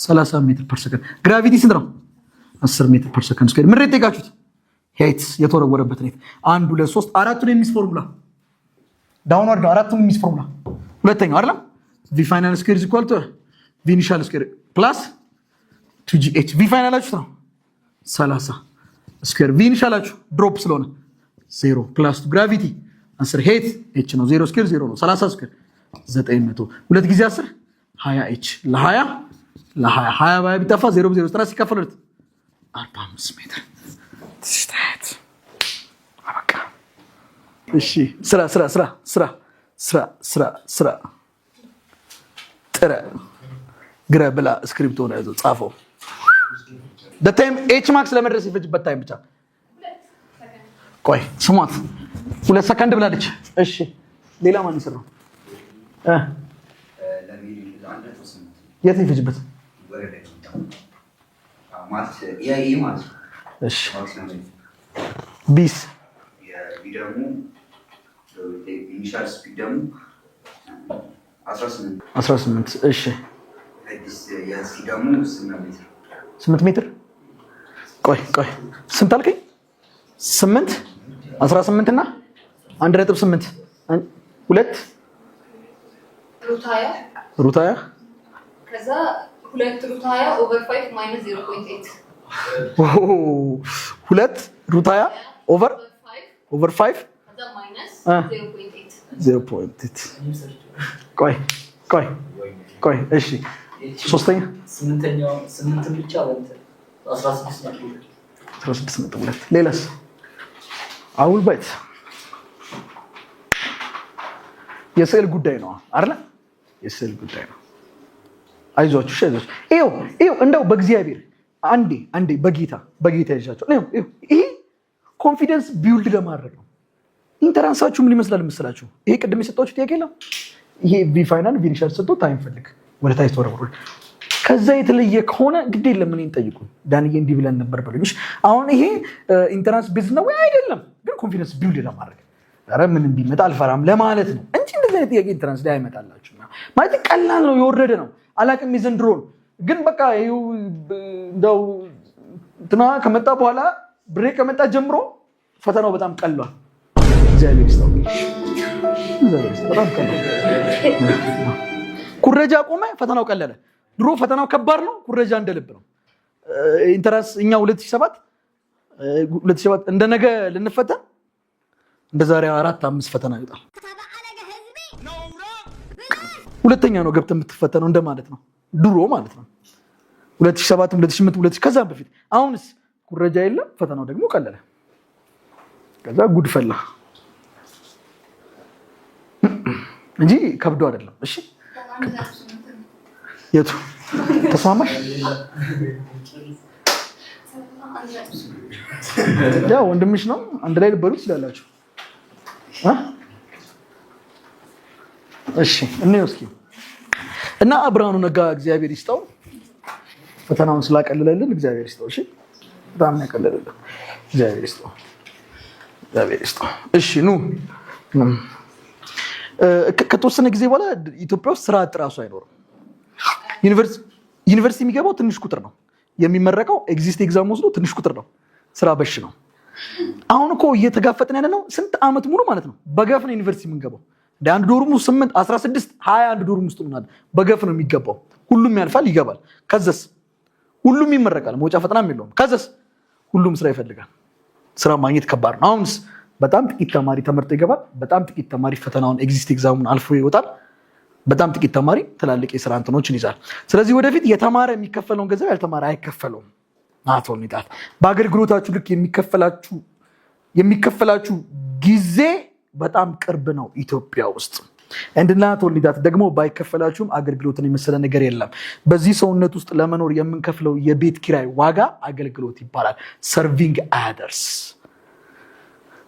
30 ሜትር ፐር ሰከንድ ግራቪቲ ስንት ነው 10 ሜትር ፐር ሰከንድ ስኩዌር ምን ሬት ጠይቃችሁት ሄት የተወረወረበት ሬት 1 2 3 አራቱን የሚስ ፎርሙላ ዳውንወርድ አራቱን የሚስ ፎርሙላ ሁለተኛው አይደለም v final square is equal to v initial square plus 2gh v final አችሁ ነው 30 ስኩዌር v initial አችሁ ድሮፕ ስለሆነ 0 plus gravity 10 ሄት h ነው 0 ስኩዌር 0 ነው 30 ስኩዌር 900 ሁለት ጊዜ 10 20h ለ20 ባይ ቢጠፋ 0 0 90 ሲከፈሉት 45 ሜትር ትሽታት አበቃ እሺ ስራ ጥረ ግራ ብላ ስክሪፕቶ ነው ያዘው ጻፈው the time h max ለመድረስ ይፈጅበት ታይም ብቻ ቆይ ስሟት 2 ሰከንድ ብላለች እሺ ሌላ ማን ይሰራው የት ይፈጅበት ማለት ማለት እሺ ቢስ የቪዲዮሙ ኢኒሻል ስፒድ ደግሞ 18 እሺ የሲ ደግሞ 8 ሜትር ቆይ ስንት አልከኝ 8 18 እና 1.8 2 ሩታያ ከዛ 2 ሩታያ ኦቨር 5 ማይነስ 0.8 2 ሩታያ ኦቨር 5 ከዛ ማይነስ 0.8 ቆይ እሺ ሶስተኛ 8 ብቻ ወንተ 16.2 ሌላስ አውል ባይት የስዕል ጉዳይ ነው አይደል የስዕል ጉዳይ ነው አይዟችሁ ይኸው እንደው በእግዚአብሔር አንዴ በጌታ ይዣቸው ይሄ ኮንፊደንስ ቢውልድ ለማድረግ ነው ኢንተራንሳችሁ ምን ይመስላል መሰላችሁ ይሄ ቅድም የሰጣችሁ ጥያቄ ነው ይሄ ቪ ፋይናል ቪ ኢኒሻል ሰጥቶ ታይም ፈልግ ወደ ታች ተወረወሩ ከዛ የተለየ ከሆነ ግድ የለም እኔን ጠይቁ ዳንዬ እንዲህ ብለን ነበር በሉኝ አሁን ይሄ ኢንተራንስ ቤዝ ነው ወይ አይደለም ግን ኮንፊደንስ ቢልድ ለማድረግ ኧረ ምንም ቢመጣ አልፈራም ለማለት ነው እንጂ እንደዚህ አይነት ጥያቄ ኢንትራንስ ላይ አይመጣላችሁ ማለት ቀላል ነው የወረደ ነው አላቅም የዘንድሮን ግን በቃ ይኸው እንደው እንትና ከመጣ በኋላ ብሬክ ከመጣ ጀምሮ ፈተናው በጣም ቀሏል እግዚአብሔር ይስጠው በጣም ቀሏል ኩረጃ ቆመ ፈተናው ቀለለ ድሮ ፈተናው ከባድ ነው ኩረጃ እንደልብ ነው ኢንትራንስ እኛ 2007 እንደነገ ልንፈተን እንደ ዛሬ 4-5 ፈተና ይወጣል ሁለተኛ ነው ገብተህ የምትፈተነው እንደማለት ነው ድሮ ማለት ነው 2007 2008 ከዛም በፊት አሁንስ ኩረጃ የለም ፈተናው ደግሞ ቀለለ ከዛ ጉድ ፈላ እንጂ ከብዶ አይደለም እሺ የቱ ተስማማሽ ያው ወንድምሽ ነው አንድ ላይ ልበሉ ትችላላችሁ እሺ እኔው እስኪ እና ብርሃኑ ነጋ እግዚአብሔር ይስጠው ፈተናውን ስላቀለለልን እግዚአብሔር ይስጠው እሺ በጣም ያቀለለልን እግዚአብሔር ይስጠው እሺ ኑ ከተወሰነ ጊዜ በኋላ ኢትዮጵያ ውስጥ ስራ አጥራሱ አይኖርም ዩኒቨርሲቲ የሚገባው ትንሽ ቁጥር ነው የሚመረቀው ኤግዚስት ኤግዛም ወስዶ ትንሽ ቁጥር ነው ስራ በሽ ነው አሁን እኮ እየተጋፈጥን ያለ ነው ስንት አመት ሙሉ ማለት ነው በገፍ ነው ዩኒቨርሲቲ የምንገባው አንድ ዶርም 8 16 21 ዶርም ውስጥ ምናምን በገፍ ነው የሚገባው ሁሉም ያልፋል ይገባል ከዛስ ሁሉም ይመረቃል መውጫ ፈተናም የለውም ከዛስ ሁሉም ስራ ይፈልጋል ስራ ማግኘት ከባድ ነው አሁንስ በጣም ጥቂት ተማሪ ተመርጦ ይገባል በጣም ጥቂት ተማሪ ፈተናውን ኤግዚስት ኤግዛሙን አልፎ ይወጣል በጣም ጥቂት ተማሪ ትላልቅ የስራ እንትኖችን ይዛል ስለዚህ ወደፊት የተማረ የሚከፈለውን ገንዘብ ያልተማረ አይከፈለውም ናቶን ይጣት በአገልግሎታችሁ ልክ የሚከፈላችሁ ጊዜ በጣም ቅርብ ነው ኢትዮጵያ ውስጥ እንድናት ወልዳት ደግሞ ባይከፈላችሁም አገልግሎትን የመሰለ ነገር የለም በዚህ ሰውነት ውስጥ ለመኖር የምንከፍለው የቤት ኪራይ ዋጋ አገልግሎት ይባላል ሰርቪንግ አደርስ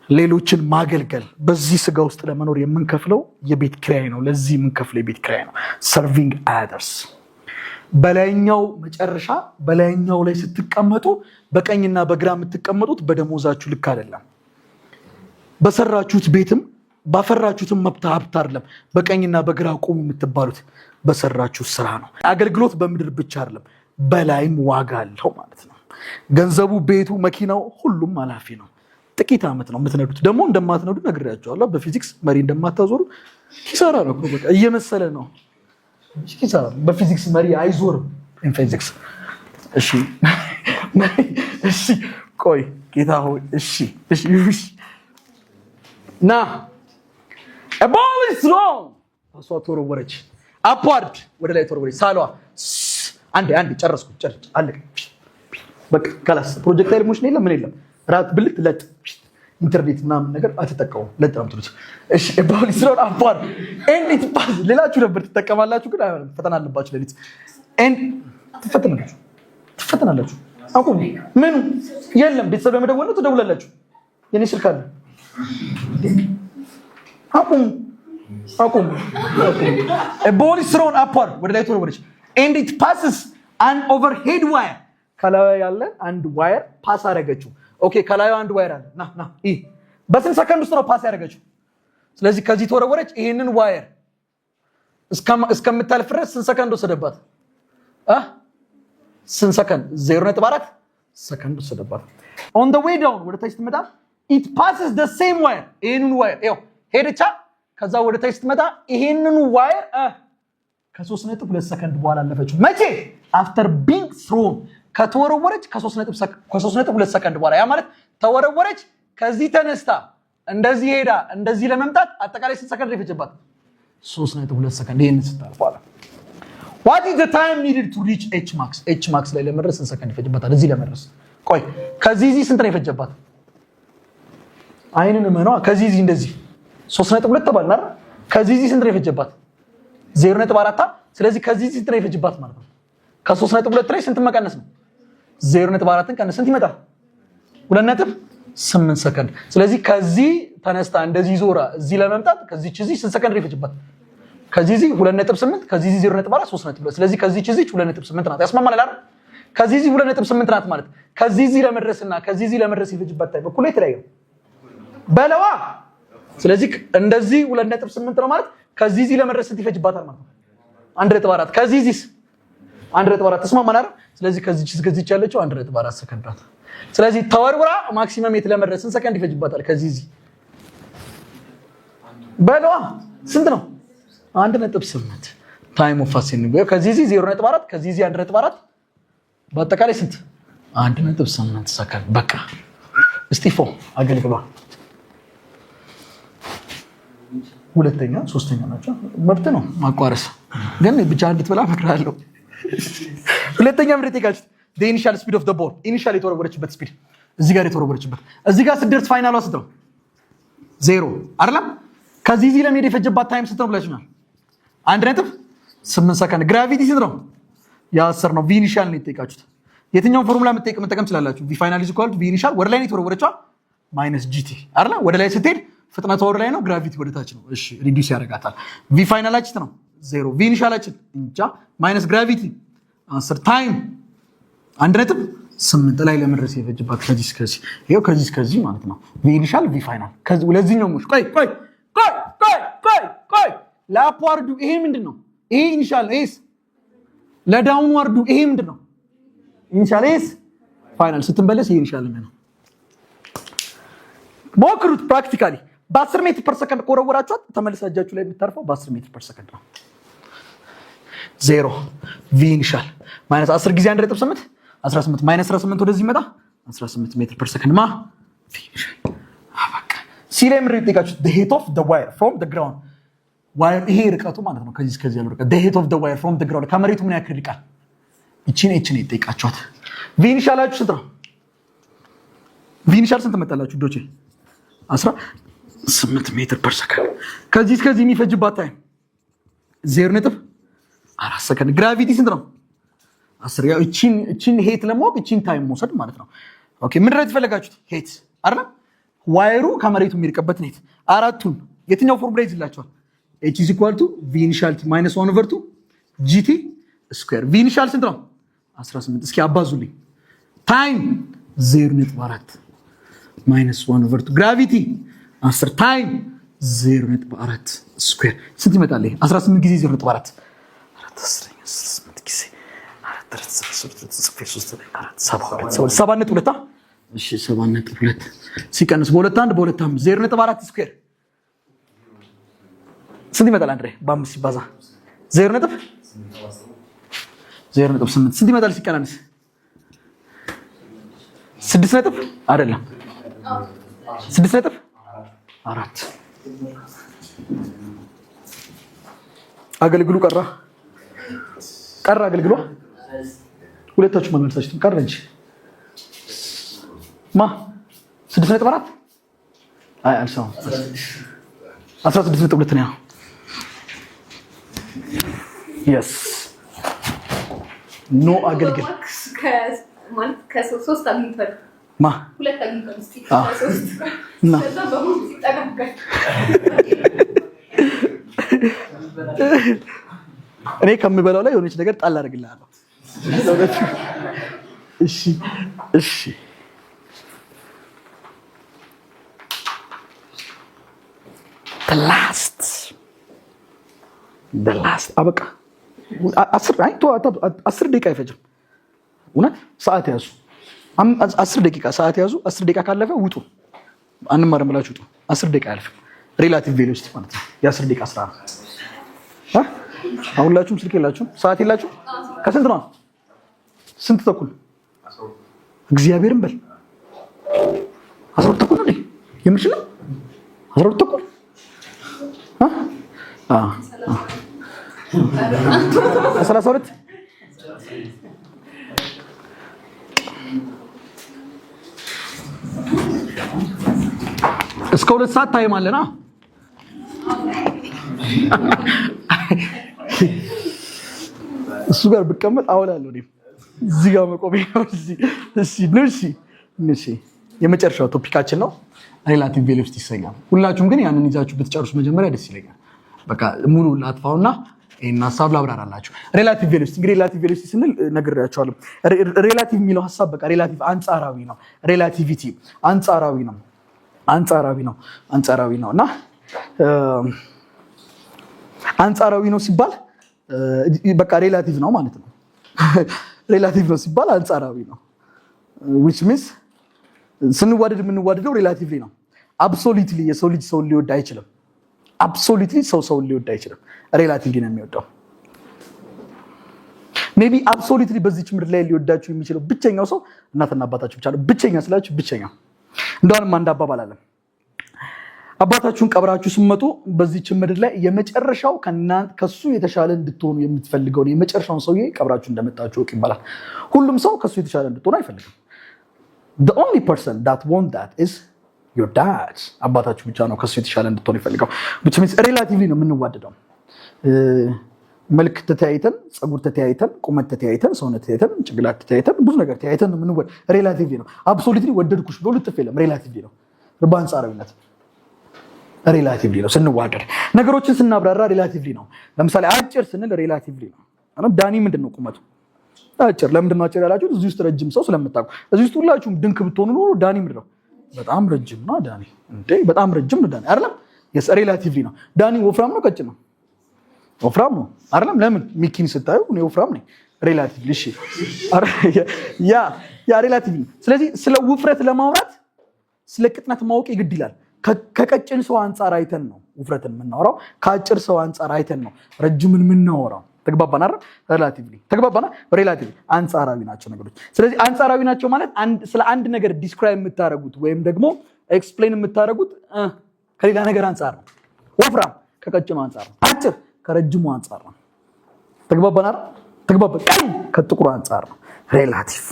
ሌሎችን ማገልገል በዚህ ስጋ ውስጥ ለመኖር የምንከፍለው የቤት ኪራይ ነው ለዚህ የምንከፍለው የቤት ኪራይ ነው ሰርቪንግ አደርስ በላይኛው መጨረሻ በላይኛው ላይ ስትቀመጡ በቀኝና በግራ የምትቀመጡት በደሞዛችሁ ልክ አይደለም በሰራችሁት ቤትም ባፈራችሁትም መብት ሀብት አይደለም በቀኝና በግራ ቆሙ የምትባሉት በሰራችሁት ስራ ነው አገልግሎት በምድር ብቻ አይደለም በላይም ዋጋ አለው ማለት ነው ገንዘቡ ቤቱ መኪናው ሁሉም አላፊ ነው ጥቂት አመት ነው የምትነዱት ደግሞ እንደማትነዱ ነግሬያቸዋለሁ በፊዚክስ መሪ እንደማታዞሩ ኪሳራ ነው በቃ እየመሰለ ነው ኪሳራ በፊዚክስ መሪ አይዞርም ኢንፊዚክስ እሺ ቆይ ጌታ ሆይ እሺ ና above is wrong ታሷ ተወረወረች upward ወደ ላይ ተወረወረች ሳሏ አንዴ ጨረስኩ አለቀ በቃ ካላስ ፕሮጀክታይል ሞሽን የለም ምን የለም ራት ብልት ለጥ ኢንተርኔት ምናምን ነገር አትጠቀሙ ለጥራም ትሉት እሺ above is wrong upward and it pass ሌላችሁ ነበር ትጠቀማላችሁ ግን አይሆንም ፈተና አለባችሁ ለሊት and ትፈተናላችሁ አቁም ምን የለም ቤተሰብ ለመደወል ነው ትደውላላችሁ የኔ ስልክ አለ አቁም a ball is thrown upward ወደ ላይ ተወረወረች and it passes an overhead wire ከላይ ያለ አንድ ዋየር ፓስ አደረገችው ኦኬ ከላይ አንድ ዋየር አለ ና በስንት ሰከንድ ውስጥ ነው ፓስ ያደረገችው ስለዚህ ከዚህ ተወረወረች ይሄንን ዋየር እስከምታልፍ ድረስ ስንት ሰከንድ ወሰደባት ስንት ሰከንድ 0.4 ሰከንድ ወሰደባት on the way down ወደ ታች ስትመጣ it passes the same wire ይሄንን ዋየር ይኸው ሄደቻ ከዛ ወደ ታች ስትመጣ ይሄንን ዋየር ከ3.2 ሰከንድ በኋላ አለፈችው መቼ after being thrown ከተወረወረች ከ3.2 ሰከንድ በኋላ ያ ማለት ተወረወረች ከዚህ ተነስታ እንደዚህ ሄዳ እንደዚህ ለመምጣት አጠቃላይ ስንት ሰከንድ ይፈጅባት 3.2 ሰከንድ ይሄንን ስታልፍ በኋላ what is the time needed to reach h max ላይ ለመድረስ ስንት ሰከንድ ይፈጅባታል እዚህ ለመድረስ ቆይ ከዚህ ስንት ነው ይፈጅባት አይንን ነው ከዚህ እንደዚህ 3.2 ተባልና አይደል ከዚህ ስንት ነው ይፈጅባት 0.4 ስለዚህ ከዚህ ስንት ነው ይፈጅባት ማለት ነው ከ3.2 ላይ ስንት መቀነስ ነው 0.4ን ቀነስ ስንት ይመጣል 2.8 ሰከንድ ስለዚህ ከዚህ ተነስታ እንደዚህ ዞራ እዚህ ለመምጣት ከዚህ ስንት ሰከንድ ይፈጅባት ከዚህ 2.8 ከዚህ 0.4 3.2 ስለዚህ ከዚህ 2.8 ናት ያስማማል አይደል ከዚህ 2.8 ናት ማለት ከዚህ ለመድረስና ከዚህ ለመድረስ ይፈጅባት ታይም እኩል የተለያየ በለዋ። ስለዚህ እንደዚህ 2.8 ነው ማለት ከዚህ እዚህ ለመድረስ ስንት ይፈጅባታል ማለት ነው? 1.4 ከዚህ እዚህ 1.4 ተስማማን አይደል? ስለዚህ ከዚህ እስከዚህ ያለችው 1.4 ሰከንድ ናት። ስለዚህ ተወርውራ ማክሲመም የት ለመድረስ ስንት ሰከንድ ይፈጅባታል? ከዚህ እዚህ በለዋ ስንት ነው? 1.8 ታይም ኦፍ ፋሲንግ ከዚህ እዚህ 0.4 ከዚህ እዚህ 1.4 በአጠቃላይ ስንት? 1.8 ሰከንድ። በቃ እስጢፎ አገልግሏል። ሁለተኛ ሶስተኛ ናቸው። መብት ነው ማቋረስ፣ ግን ብቻ እንድትበላ እመክርሃለሁ። ሁለተኛ ምርጥ ይጋጭት the initial speed of the ball initial የተወረወረችበት ስፒድ እዚህ ጋር የተወረወረችበት እዚህ ጋር ስትደርስ ፋይናሏ ስንት ነው? 0 አይደለም። ከዚህ እዚህ ለመሄድ የፈጀባት ታይም ስንት ነው ብላችኋል? 1.8 ሰከንድ። ግራቪቲ ስንት ነው? ያ10 ነው። v initial ነው የተጠየቃችሁት። የትኛውን ፎርሙላ መጠቀም ትችላላችሁ? v final is equal to v initial ወደ ላይ ነው የተወረወረችው ማይነስ gt አይደል? ወደ ላይ ስትሄድ ፍጥነቷ ወደ ላይ ነው፣ ግራቪቲ ወደ ታች ነው። እሺ ሪዲዩስ ያደርጋታል። v ፋይናላችን ነው 0 v ኢኒሻላችን እንጃ ማይነስ ግራቪቲ 10 ታይም 1.8 ላይ ለመድረስ የፈጅባት ከዚህ እስከዚህ ይሄው ከዚህ እስከዚህ ማለት ነው። v ኢኒሻል v ፋይናል ከዚህ ለዚህኛው ሙሽ ቆይ ለአፕዋርዱ ይሄ ምንድነው? ይሄ ኢኒሻል ነው። ኤስ ለዳውንዋርዱ ይሄ ምንድነው? ኢኒሻል ኤስ ፋይናል ስትመለስ ይሄ ኢኒሻል ነው። ሞክሩት ፕራክቲካሊ። በ10 ሜትር ፐር ሰከንድ ቆረወራችኋት ተመልሳ እጃችሁ ላይ የምታርፈው በ10 ሜትር ፐር ሰከንድ ነው። 0 v ኢኒሻል ማይነስ 10 ጊዜ 1.8 18 ማይነስ 18 ወደዚህ መጣ 18 ሜትር ፐር ሰከንድ ማ v ኢኒሻል አበቃ። ሲ ላይ ምንድን ነው የጠየቃችሁት? the height of the wire from the ground ዋየር ይሄ ርቀቱ ማለት ነው። ከዚህ እስከዚህ ያለው ርቀት the height of the wire from the ground ከመሬቱ ምን ያክል ይርቃል? እቺን የጠየቃችኋት። v ኢኒሻላችሁ ስንት ነው? v ኢኒሻል ስንት መጣላችሁ ዶቼ? 18 ሜትር ፐር ሰከንድ። ከዚህ እስከዚህ የሚፈጅባት ታይም 0.4 ሰከንድ። ግራቪቲ ስንት ነው? 10 ያው እቺን ሄት ለማወቅ እቺን ታይም መውሰድ ማለት ነው። ኦኬ ምንድን ነው የተፈለጋችሁት? ሄት አይደል? ዋየሩ ከመሬቱ የሚርቀበት ሄት አራቱን የትኛው ፎርሙላ ይዝላችኋል? h is equal to v initial minus 1/2 gt square። v initial ስንት ነው? 18 እስኪ አባዙልኝ። ታይም 0.4 minus 1/2 ግራቪቲ 10 ታይም 0.4 ስኩዌር ስንት ይመጣል? 18 ጊዜ 0.4 18 ጊዜ 7.2 እሺ 7.2 ሲቀንስ በ2 በ2 0.4 ስኩዌር ስንት ይመጣል? አንድሬ በ5 ሲባዛ 0.8 ስንት ይመጣል? ሲቀናንስ 6 አይደለም 6.4 አገልግሉ ቀራ አገልግሏ ሁለታችሁ መልሳችሁ ቀረ እንጂ ማ 6.4 አይ አልሰው 16.2 ነው። yes ኖ አገልግል ማለት ከሶስት አግኝቷል ማ ሁለት አግኝቷል። እስቲ ሶስት እና ከዛ በሙሉ ሲጠጋጋል እኔ ከምበላው ላይ የሆነች ነገር ጣል አድርግልሃለሁ። እሺ the last አበቃ። 10 ደቂቃ አይፈጅም። እውነት ሰዓት ያዙ። 10 ደቂቃ ሰዓት ያዙ። 10 ደቂቃ ካለፈ ውጡ። አንማርም ብላችሁ ውጡ። 10 ደቂቃ አያልፍም። ሪላቲቭ ቬሎሲቲ ማለት ነው። የ10 ደቂቃ ስራ ነው። አሁንላችሁም ስልክ የላችሁም ሰዓት የላችሁ? ከስንት ነው? ስንት ተኩል? እግዚአብሔርን በል 12 ተኩል ነው። የምርሽ ነው? 12 ተኩል አ 32 እስከ 2 ሰዓት ታይም አለና እሱ ጋር ብቀመጥ አውላለሁ። እዚህ ጋር መቆሜ ነው። እሺ የመጨረሻው ቶፒካችን ነው ሪላቲቭ ቬሎሲቲ ይሰኛል። ሁላችሁም ግን ያንን ይዛችሁ ብትጨርሱ መጀመሪያ ደስ ይለኛል። በቃ ሙሉ ላጥፋውና ይሄን ሐሳብ ላብራራላችሁ። ሪላቲቭ ቬሎሲቲ እንግዲህ ሪላቲቭ ቬሎሲቲ ስንል ነግሬያችኋለሁ። ሪላቲቭ የሚለው ሐሳብ በቃ ሪላቲቭ አንጻራዊ ነው። ሪላቲቪቲ አንጻራዊ ነው። አንጻራዊ ነው እና አንጻራዊ ነው ሲባል በቃ ሬላቲቭ ነው ማለት ነው። ሬላቲቭ ነው ሲባል አንጻራዊ ነው which means ስንዋደድ የምንዋደደው ሬላቲቭሊ ነው። አብሶሉትሊ የሰው ልጅ ሰውን ሊወድ አይችልም። አብሶሉትሊ ሰውን ሊወድ አይችልም። ሬላቲቭሊ ነው የሚወደው። ሜቢ አብሶሉትሊ በዚች ምድር ላይ ሊወዳችሁ የሚችለው ብቸኛው ሰው እናትና አባታችሁ ብቻ ነው። ብቸኛ ስላችሁ ብቸኛ። እንደውም አንድ አባባል አለ። አባታችሁን ቀብራችሁ ስትመጡ በዚች ምድር ላይ የመጨረሻው ከሱ የተሻለ እንድትሆኑ የምትፈልገውን የመጨረሻውን ሰውዬ ቀብራችሁ እንደመጣችሁ ወቅ ይባላል። ሁሉም ሰው ከሱ የተሻለ እንድትሆኑ አይፈልግም። the only person that want that is your dad። አባታችሁ ብቻ ነው ከሱ የተሻለ እንድትሆኑ ይፈልጋው። which means relatively ነው የምንዋደደው። መልክ ተተያይተን፣ ፀጉር ተተያይተን፣ ቁመት ተተያይተን፣ ሰውነት ተተያይተን፣ ጭንቅላት ተተያይተን፣ ብዙ ነገር ተተያይተን ነው የምንወድ። ሬላቲቭሊ ነው። አብሶሉትሊ ወደድኩሽ ብሎ ልጥፍ የለም። ሬላቲቭሊ ነው። በአንጻራዊነት ሬላቲቭሊ ነው ስንዋደድ። ነገሮችን ስናብራራ ሬላቲቭሊ ነው። ለምሳሌ አጭር ስንል ሬላቲቭሊ ነው። ዳኒ ምንድነው ቁመቱ? አጭር። ለምንድን ነው አጭር ያላችሁት? እዚህ ውስጥ ረጅም ሰው ስለምታውቁ። እዚህ ውስጥ ሁላችሁም ድንክ ብትሆኑ ኖሮ ዳኒ ምንድነው? በጣም ረጅም ነው ዳኒ። እንዴ በጣም ረጅም ነው ዳኒ አይደለም? ሬላቲቭሊ ነው። ዳኒ ወፍራም ነው ቀጭን ነው? ወፍራም ነው አይደለም? ለምን? ሚኪን ስታዩ እኔ ወፍራም ነኝ። ሬላቲቭሊ እሺ፣ ያ ሬላቲቭሊ። ስለዚህ ስለ ውፍረት ለማውራት ስለ ቅጥነት ማወቅ ይግድ ይላል። ከቀጭን ሰው አንጻር አይተን ነው ውፍረትን የምናወራው። ከአጭር ሰው አንጻር አይተን ነው ረጅምን የምናወራው። ተግባባን አይደል? ሬላቲቭሊ ተግባባና። ሬላቲቭሊ አንጻራዊ ናቸው ነገሮች። ስለዚህ አንጻራዊ ናቸው ማለት ስለ አንድ ነገር ዲስክራይብ የምታደርጉት ወይም ደግሞ ኤክስፕሌን የምታደርጉት ከሌላ ነገር አንጻር ነው። ወፍራም ከቀጭኑ አንጻር ነው። አጭር ከረጅሙ አንጻር ነው። ተግባባን አይደል? ተግባባን። ቀይ ከጥቁሩ አንጻር ነው። ሬላቲቭ።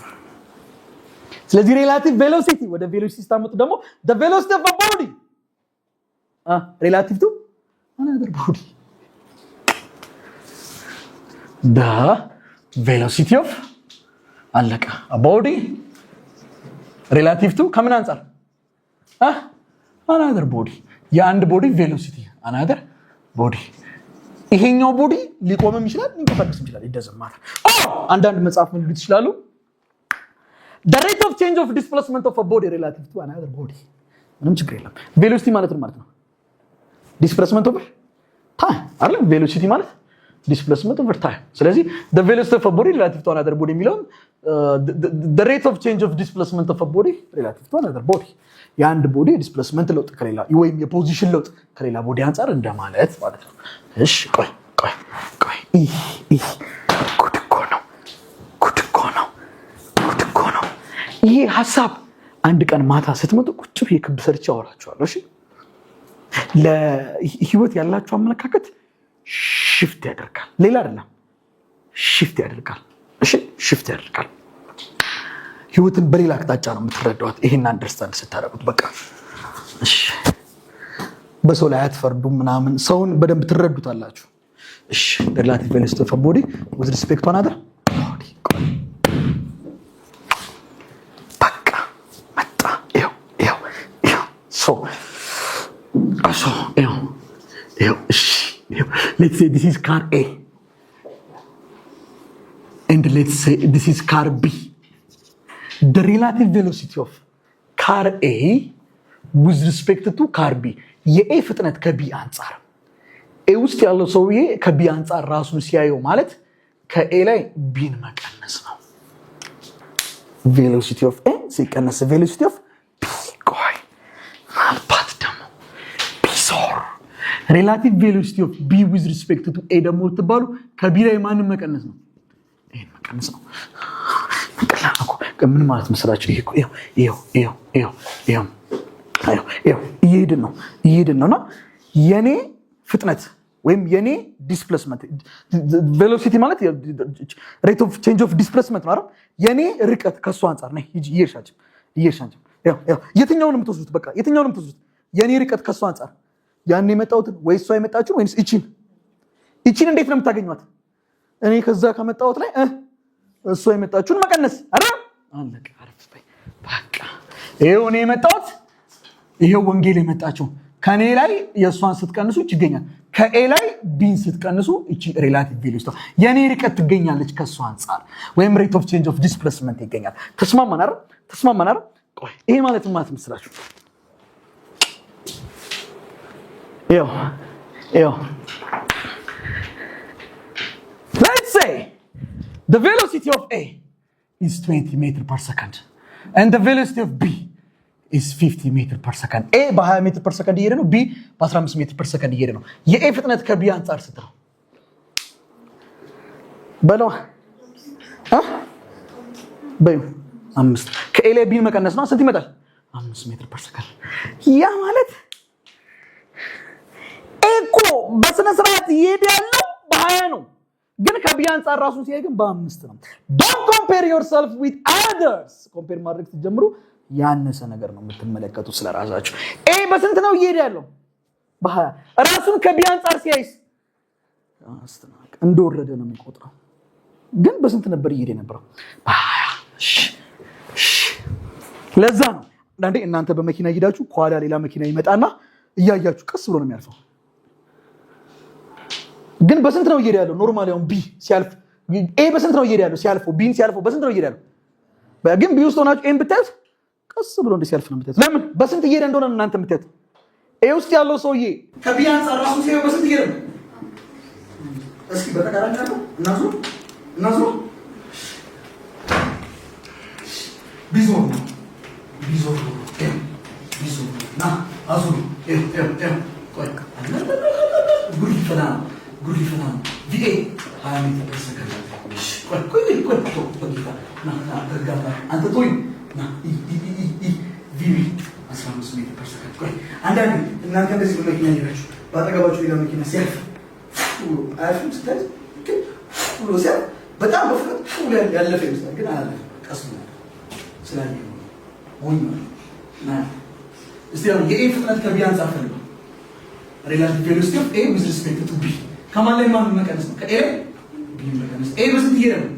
ስለዚህ ሬላቲቭ ቬሎሲቲ ወደ ቬሎሲቲ ስታመጡ ደግሞ the velocity of a body relative to another body the velocity of አለቀ a body relative to ከምን አንጻር another body የአንድ ቦዲ ቬሎሲቲ another body ይሄኛው ቦዲ ሊቆምም ይችላል ሊንቀሳቀስም ይችላል ይደዘማል። አንዳንድ መጽሐፍ ምን ሊሉ ይችላሉ? the rate of change of displacement of a body relative to another body ምንም ችግር የለም። ቬሎሲቲ ማለት ነው displacement over time አይደል? ቬሎሲቲ ማለት displacement over time። ስለዚህ the velocity of a body relative to another body የሚለውን the rate of change of displacement of a body relative to another body የአንድ ቦዲ ዲስፕሌስመንት ለውጥ ከሌላ ወይም የፖዚሽን ለውጥ ከሌላ ቦዲ አንጻር እንደማለት ማለት ነው። እሺ ቆይ ጉድ እኮ ነው። ይሄ ሀሳብ አንድ ቀን ማታ ስትመጡ ቁጭ ብዬ ክብ ሰርቼ አወራችኋለሁ። እሺ ለህይወት ያላችሁ አመለካከት ሽፍት ያደርጋል። ሌላ አይደለም፣ ሽፍት ያደርጋል። እሺ ሽፍት ያደርጋል። ህይወትን በሌላ አቅጣጫ ነው የምትረዳዋት። ይሄን አንደርስታንድ ስታደርጉት በቃ እሺ፣ በሰው ላይ አትፈርዱም ምናምን፣ ሰውን በደንብ ትረዱታላችሁ። እሺ ሪላቲቭ ቬሎሲቲ ኦፍ ቦዲ with respect to another body በቃ መጣ። ይኸው so እሺ let's say this is car A and let's say this is car B. The relative velocity of car A with respect to car B የኤ ፍጥነት ከቢ አንጻር ኤ ውስጥ ያለው ሰውዬ ከቢ አንጻር ራሱን ሲያየው ማለት ከኤ ላይ ቢን መቀነስ ነው። velocity of A ሲቀነስ velocity of B ቆይ አልባት ደግሞ ቢሶር relative velocity of B with respect to A ደግሞ ትባሉ ከቢ ላይ ማንን መቀነስ ነው? ኤን መቀነስ ነው። ምን ማለት መስራች? ይሄው እየሄድን ነውና የኔ ፍጥነት ወይም የኔ ዲስፕሌስመንት ቬሎሲቲ ማለት ሬት ኦፍ ቼንጅ ኦፍ ዲስፕሌስመንት ነው አይደል? የኔ ርቀት ከሱ አንፃር ነው። እየሻጭም የትኛውንም የምትወስዱት በቃ የትኛውንም የምትወስዱት የኔ ርቀት ከሱ አንፃር ያን የመጣሁትን ወይ እሷ የመጣችው ወይስ እቺን እንዴት ነው የምታገኙት? እኔ ከዛ ከመጣሁት ላይ እሷ የመጣችውን መቀነስ አይደል? አለቀ። አረፍ በይ በቃ። ይሄው እኔ የመጣሁት ይሄው ወንጌል የመጣችው ከኔ ላይ የእሷን ስትቀንሱ ይገኛል። ከኤ ላይ ቢን ስትቀንሱ እቺ ሪላቲቭ ቬሎሲቲ የኔ ርቀት ትገኛለች ከሷ አንፃር ወይም ሬት ኦፍ ቼንጅ ኦፍ ዲስፕሌስመንት ይገኛል። ተስማማን አይደል? ቆይ ይሄ ማለት ምን ማለት መስላችሁ? Let's say the velocity of A is 20 meters per second and the velocity of B is 50 meters per second. A በ20 ሜትር per second እየሄደ ነው። B በ15 ሜትር per second እየሄደ ነው። የኤ ፍጥነት ከቢ አንጻር ስንት ነው? በለው በዩ 5 ከኤ ላይ ቢን መቀነስ ነው። ስንት ይመጣል? 5 ሜትር per second። ያ ማለት ኤኮ በስነ ስርዓት እየሄደ ያለው በ20 ነው፣ ግን ከቢ አንጻር ራሱን ሲያይ ግን በ5 ነው። don't compare yourself with others። ኮምፔር ማድረግ ስትጀምሩ ያነሰ ነገር ነው የምትመለከቱ ስለራሳችሁ። ኤ በስንት ነው እየሄደ ያለው? በ20። ራሱን ከቢ አንጻር ሲያይስ አስተናቅ እንደወረደ ነው የሚቆጥረው፣ ግን በስንት ነበር እየሄደ የነበረው? በ20። ለዛ ነው አንዳንዴ እናንተ በመኪና እየሄዳችሁ ከኋላ ሌላ መኪና ይመጣና እያያችሁ ቀስ ብሎ ነው የሚያልፈው። ግን በስንት ነው እየሄደ ያለው? ኖርማሊ አሁን ቢ ሲያልፍ ኤ በስንት ነው እየሄደ ያለው? ሲያልፈው ቢን ሲያልፈው በስንት ነው እየሄደ ያለው? ግን ቢ ውስጥ ሆናችሁ ኤን ብታዩት ቀስ ብሎ ሲያልፍ ነው የምታዩት። ለምን? በስንት እየሄደ እንደሆነ እናንተ የምታዩት። ኤ ውስጥ ያለው ሰውዬ ከቢ አንጻር ራሱ ሲያየው በስንት እየሄደ ነው? እስኪ በተቃራኒ ያለው እናዙ ቢዞ ና አዙሩ ቆይ ጉድ ይፈና ቪኤ 20 ሜትር per second። ቆይ አንተ ቶይ ና ቪቪ 15 ሜትር per second። ቆይ አንዳንዴ እናንተ እንደዚህ በመኪና እየሄዳችሁ በአጠገባችሁ ሌላ መኪና ሲያልፍ አያልፍም? ስታይዝ ግን ብሎ ሲያልፍ በጣም በፍጥነት ያለፈ ይመስላል፣ ግን አላለፈም። ቀስ ብሎ ስላየ ሞኝ ነው። እስቲ አሁን የኤ ፍጥነት ከቢ አንጻር ፈልገው። ሪላቲቭ ቬሎሲቲ ኦፍ ኤ ዊዝ ሪስፔክት ቱ ቢ ከማን ላይ ማን መቀነስ ነው? ከኤ ቢ መቀነስ። ኤ በስንት እየሄደ ነው?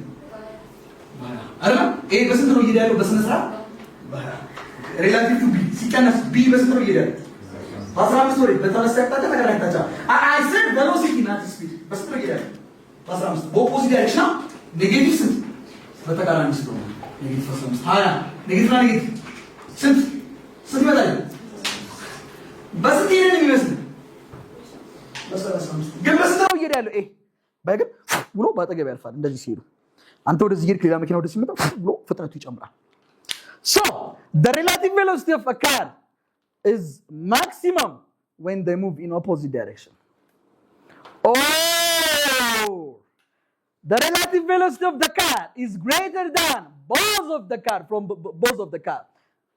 አይደል? ኤ በስንት ነው እየሄደ ያለው? በስነ ስርዓት ሪላቲቭ ቱ ቢ ሲቀነስ ቢ በስንት ነው እየሄደ ያለው? በ15 ወሬ በተመሳሳይ አቅጣጫ ተቀራራቢ አቅጣጫ አይ ሰድ ቬሎሲቲ ናት ስፒድ በስንት ነው እየሄደ ያለው? በ15 በኦፖዚት ዳይሬክሽን ኔጌቲቭ ስንት በተቃራኒ ስለሆነ ኔጌቲቭ 15 20 ኔጌቲቭ እና ኔጌቲቭ ስንት ይመጣል? በስንት እየሄደ ነው የሚመስል? ግን በስንት ነው እየሄደ ያለው? ኤ በግን ብሎ ባጠገብ ያልፋል። እንደዚህ ሲሄዱ አንተ ወደዚህ ሄድክ፣ ሌላ መኪና ወደዚህ ሲመጣ ብሎ ፍጥነቱ ይጨምራል። so the relative velocity of a car is maximum when they move in opposite direction. The relative velocity of the car is greater than both of the car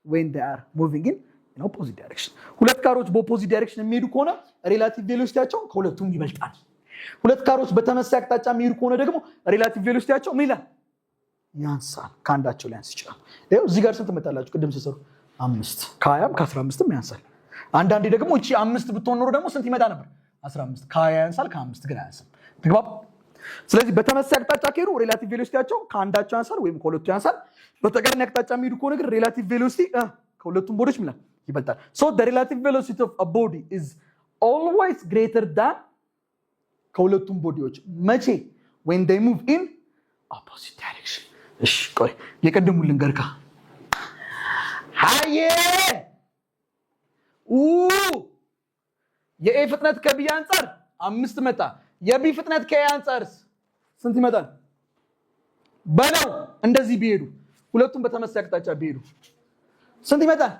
when they are moving in opposite direction. ሁለት ካሮች በኦፖዚት ዳይሬክሽን የሚሄዱ ከሆነ ሪላቲቭ ቬሎሲቲያቸው ከሁለቱም ይበልጣል። ሁለት ካሮች በተመሳሳይ አቅጣጫ የሚሄዱ ከሆነ ደግሞ ሪላቲቭ ቬሎሲቲያቸው ምን ይላል? ያንሳል። ከአንዳቸው ሊያንስ ይችላል። ይኸው እዚህ ጋር ስንት መጣላችሁ? ቅድም ሲሰሩ 5 ከ20 ከ15ም ያንሳል። አንዳንዴ ደግሞ እቺ 5 ብትሆን ኖሮ ደግሞ ስንት ይመጣ ነበር? 15 ከ20 ያንሳል፣ ከ5 ግን አያንስም። ተግባባ? ስለዚህ በተመሳሳይ አቅጣጫ ከሄዱ ሪላቲቭ ቬሎሲቲያቸው ከአንዳቸው ያንሳል ወይም ከሁለቱ ያንሳል። በተቃራኒ አቅጣጫ የሚሄዱ ከሆነ ግን ሪላቲቭ ቬሎሲቲ ከሁለቱም ቦዲዎች ምን ይበልጣል? so the relative velocity of a body is always greater than ከሁለቱም ቦዲዎች መቼ? when they move in opposite direction። እሺ ቆይ የቀደሙ ልንገርካ ሃየ የኤ ፍጥነት ከቢ አንጻር 5 መጣ። የቢ ፍጥነት ከኤ አንጻርስ ስንት ይመጣል? በለው እንደዚህ ቢሄዱ ሁለቱም በተመሳሳይ አቅጣጫ ቢሄዱ ስንት ይመጣል?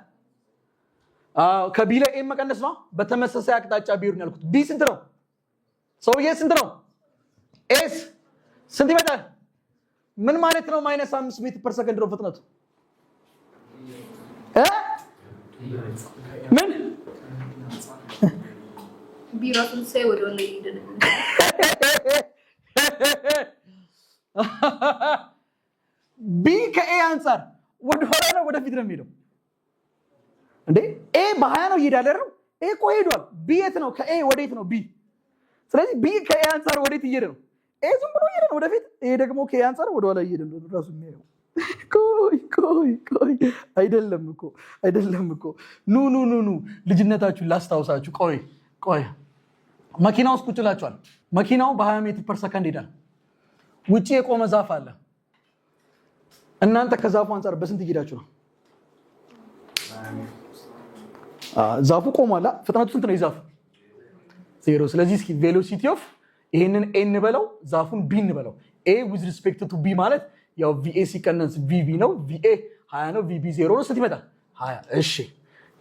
ከቢ ላይ ኤ መቀነስ ነው። በተመሳሳይ አቅጣጫ ቢሄዱ ነው ያልኩት። ቢ ስንት ነው? ሰውዬ ስንት ነው? ኤስ ስንት ይመጣል? ምን ማለት ነው? -5 ሜትር per second ነው ፍጥነቱ። ምን ቢራቱን ሳይ ወደ ወለ ይደነ ቢ ከኤ አንጻር ወደ ኋላ ነው ወደፊት ነው የሚሄደው እንዴ? ኤ በ20 ነው እየሄደ አይደል? ኤ እኮ ሄዷል። ቢ የት ነው? ከኤ ወዴት ነው ቢ? ስለዚህ ቢ ከኤ አንጻር ወዴት እየሄደ ነው? ኤ ዝም ብሎ እየሄደ ነው ወደፊት። ኤ ደግሞ ከኤ አንጻር ወደ ኋላ እየሄደ ነው ራሱ የሚያየው። ቆይ አይደለም እኮ ኑ ልጅነታችሁን ላስታውሳችሁ። ቆይ መኪና ውስጥ ቁጭ ብላችኋል። መኪናው በ20 ሜትር per second ይሄዳል። ውጪ የቆመ ዛፍ አለ። እናንተ ከዛፉ አንጻር በስንት እየሄዳችሁ ነው? ዛፉ ቆሟል። ፍጥነቱ ስንት ነው? ይዛፉ ዜሮ። ስለዚህ እስኪ ቬሎሲቲ ኦፍ ይሄንን ኤ እንበለው ዛፉን ቢ እንበለው። ኤ ዊዝ ሪስፔክት ቱ ቢ ማለት ያው ቪኤ ሲቀነስ ቪቢ ነው። ቪኤ 20 ነው፣ ቪቢ 0 ነው። ስንት ይመጣል? 20። እሺ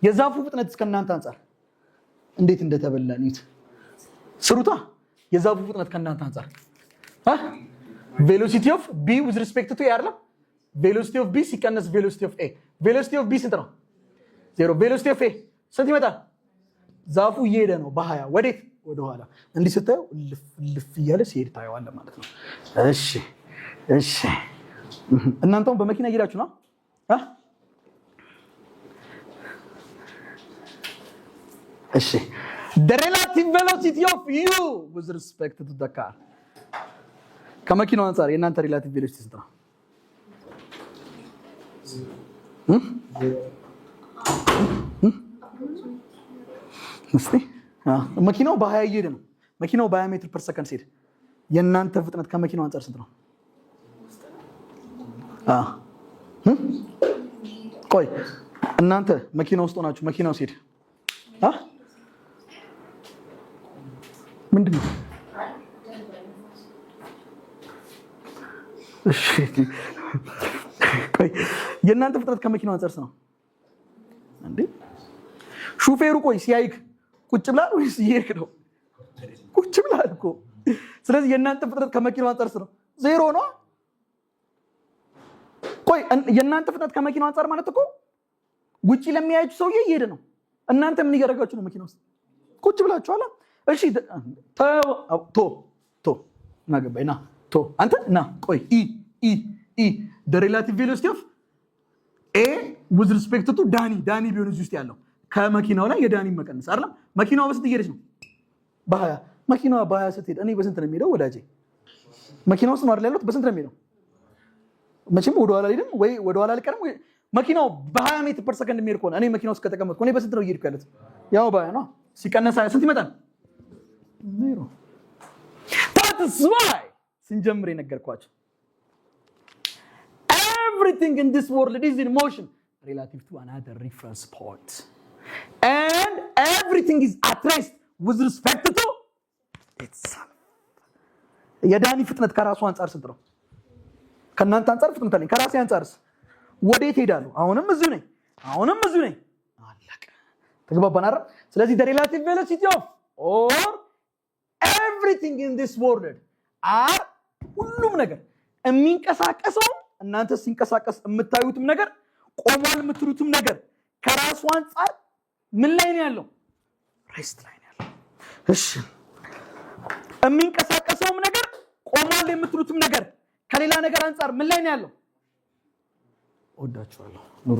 የዛፉ ፍጥነት ከእናንተ አንጻር እንዴት እንደተበላን ይት ስሩታ። የዛፉ ፍጥነት ከእናንተ አንጻር ቬሎሲቲ ኦፍ ቢ ዊዝ ሪስፔክት ቱ ኤ አይደለም። ቬሎሲቲ ኦፍ ቢ ሲቀነስ ቬሎሲቲ ኦፍ ኤ። ቬሎሲቲ ኦፍ ቢ ስንት ነው? 0። ቬሎሲቲ ኦፍ ኤ ስንት ይመጣል? ዛፉ እየሄደ ነው በ20 ወዴት? ወደኋላ። እንዲህ ስታየው ልፍ እያለ ሲሄድ ታየዋለህ ማለት ነው። እሺ እሺ። እናንተም በመኪና እየሄዳችሁ ነው? እሺ the relative velocity of you with respect to the car ከመኪናው አንፃር የእናንተ ሪላቲቭ ቬሎሲቲ ስንት ነው? እስቲ መኪናው በ20 እየሄደ ነው። መኪናው በ20 ሜትር ፐር ሰከንድ ሲሄድ የእናንተ ፍጥነት ከመኪናው አንፃር ስንት ነው? ቆይ እናንተ መኪና ውስጥ ሆናችሁ መኪናው ሲሄድ ምንድን ነው? ቆይ የእናንተ ፍጥነት ከመኪናው አንፃር ነው እንዴ? ሹፌሩ ቆይ ሲያይክ ቁጭ ብላል ወይስ እየሄድክ ነው? ቁጭ ብላል እኮ። ስለዚህ የእናንተ ፍጥነት ከመኪናው አንፃር ነው 0 ነው። ቆይ የእናንተ ፍጥነት ከመኪናው አንፃር ማለት እኮ ውጪ ለሚያያችሁ ሰውዬ እየሄደ ነው። እናንተ ምን እያደረጋችሁ ነው? መኪና ውስጥ ቁጭ ብላችኋል። እሺ ቶ ና ገባኝ ና ቶ አንተ ና ቆይ ኢ the relative velocity of a with respect to ዳኒ ቢሆን እዚህ ውስጥ ያለው ከመኪናው ላይ የዳኒ መቀነስ አይደለም። መኪናው በስንት እየሄደች ነው? በ20 መኪናዋ በ20 ስትሄድ እኔ በስንት ነው የሚሄደው ወዳጄ? መኪናው ውስጥ ነው አይደል ያለሁት? በስንት ነው የሚሄደው? መቼም ወደ ኋላ አይደለም ወይ ወደ ኋላ አልቀርም። መኪናው በ20 ሜትር ፐር ሰከንድ የሚሄድ ከሆነ እኔ መኪናው ውስጥ ከተቀመጥኩ እኔ በስንት ነው እየሄድኩ ያለሁት? ያው በ20 ነው። ሲቀነስ 20 ስንት ይመጣል? 0። that's why ስንጀምር የነገርኳችሁ everything in this world is in motion relative to another reference point and everything is at rest with respect to itself። የዳኒ ፍጥነት ከራሱ አንፃር ስንት ነው? ከእናንተ አንፃር ፍጥነት አለኝ። ከራሴ አንፃርስ ወዴት ሄዳለሁ? አሁንም እዚሁ ነኝ። አለቀ። ተግባባን አይደል? ስለዚህ the relative velocity of or everything in this world are ሁሉም ነገር የሚንቀሳቀሰው እናንተ ሲንቀሳቀስ የምታዩትም ነገር ቆሟል የምትሉትም ነገር ከራሱ አንፃር ምን ላይ ነው ያለው? ሬስት ላይ ነው ያለው። እሺ የሚንቀሳቀሰውም ነገር ቆሟል የምትሉትም ነገር ከሌላ ነገር አንፃር ምን ላይ ነው ያለው? ወዳችኋለሁ። ኑሩ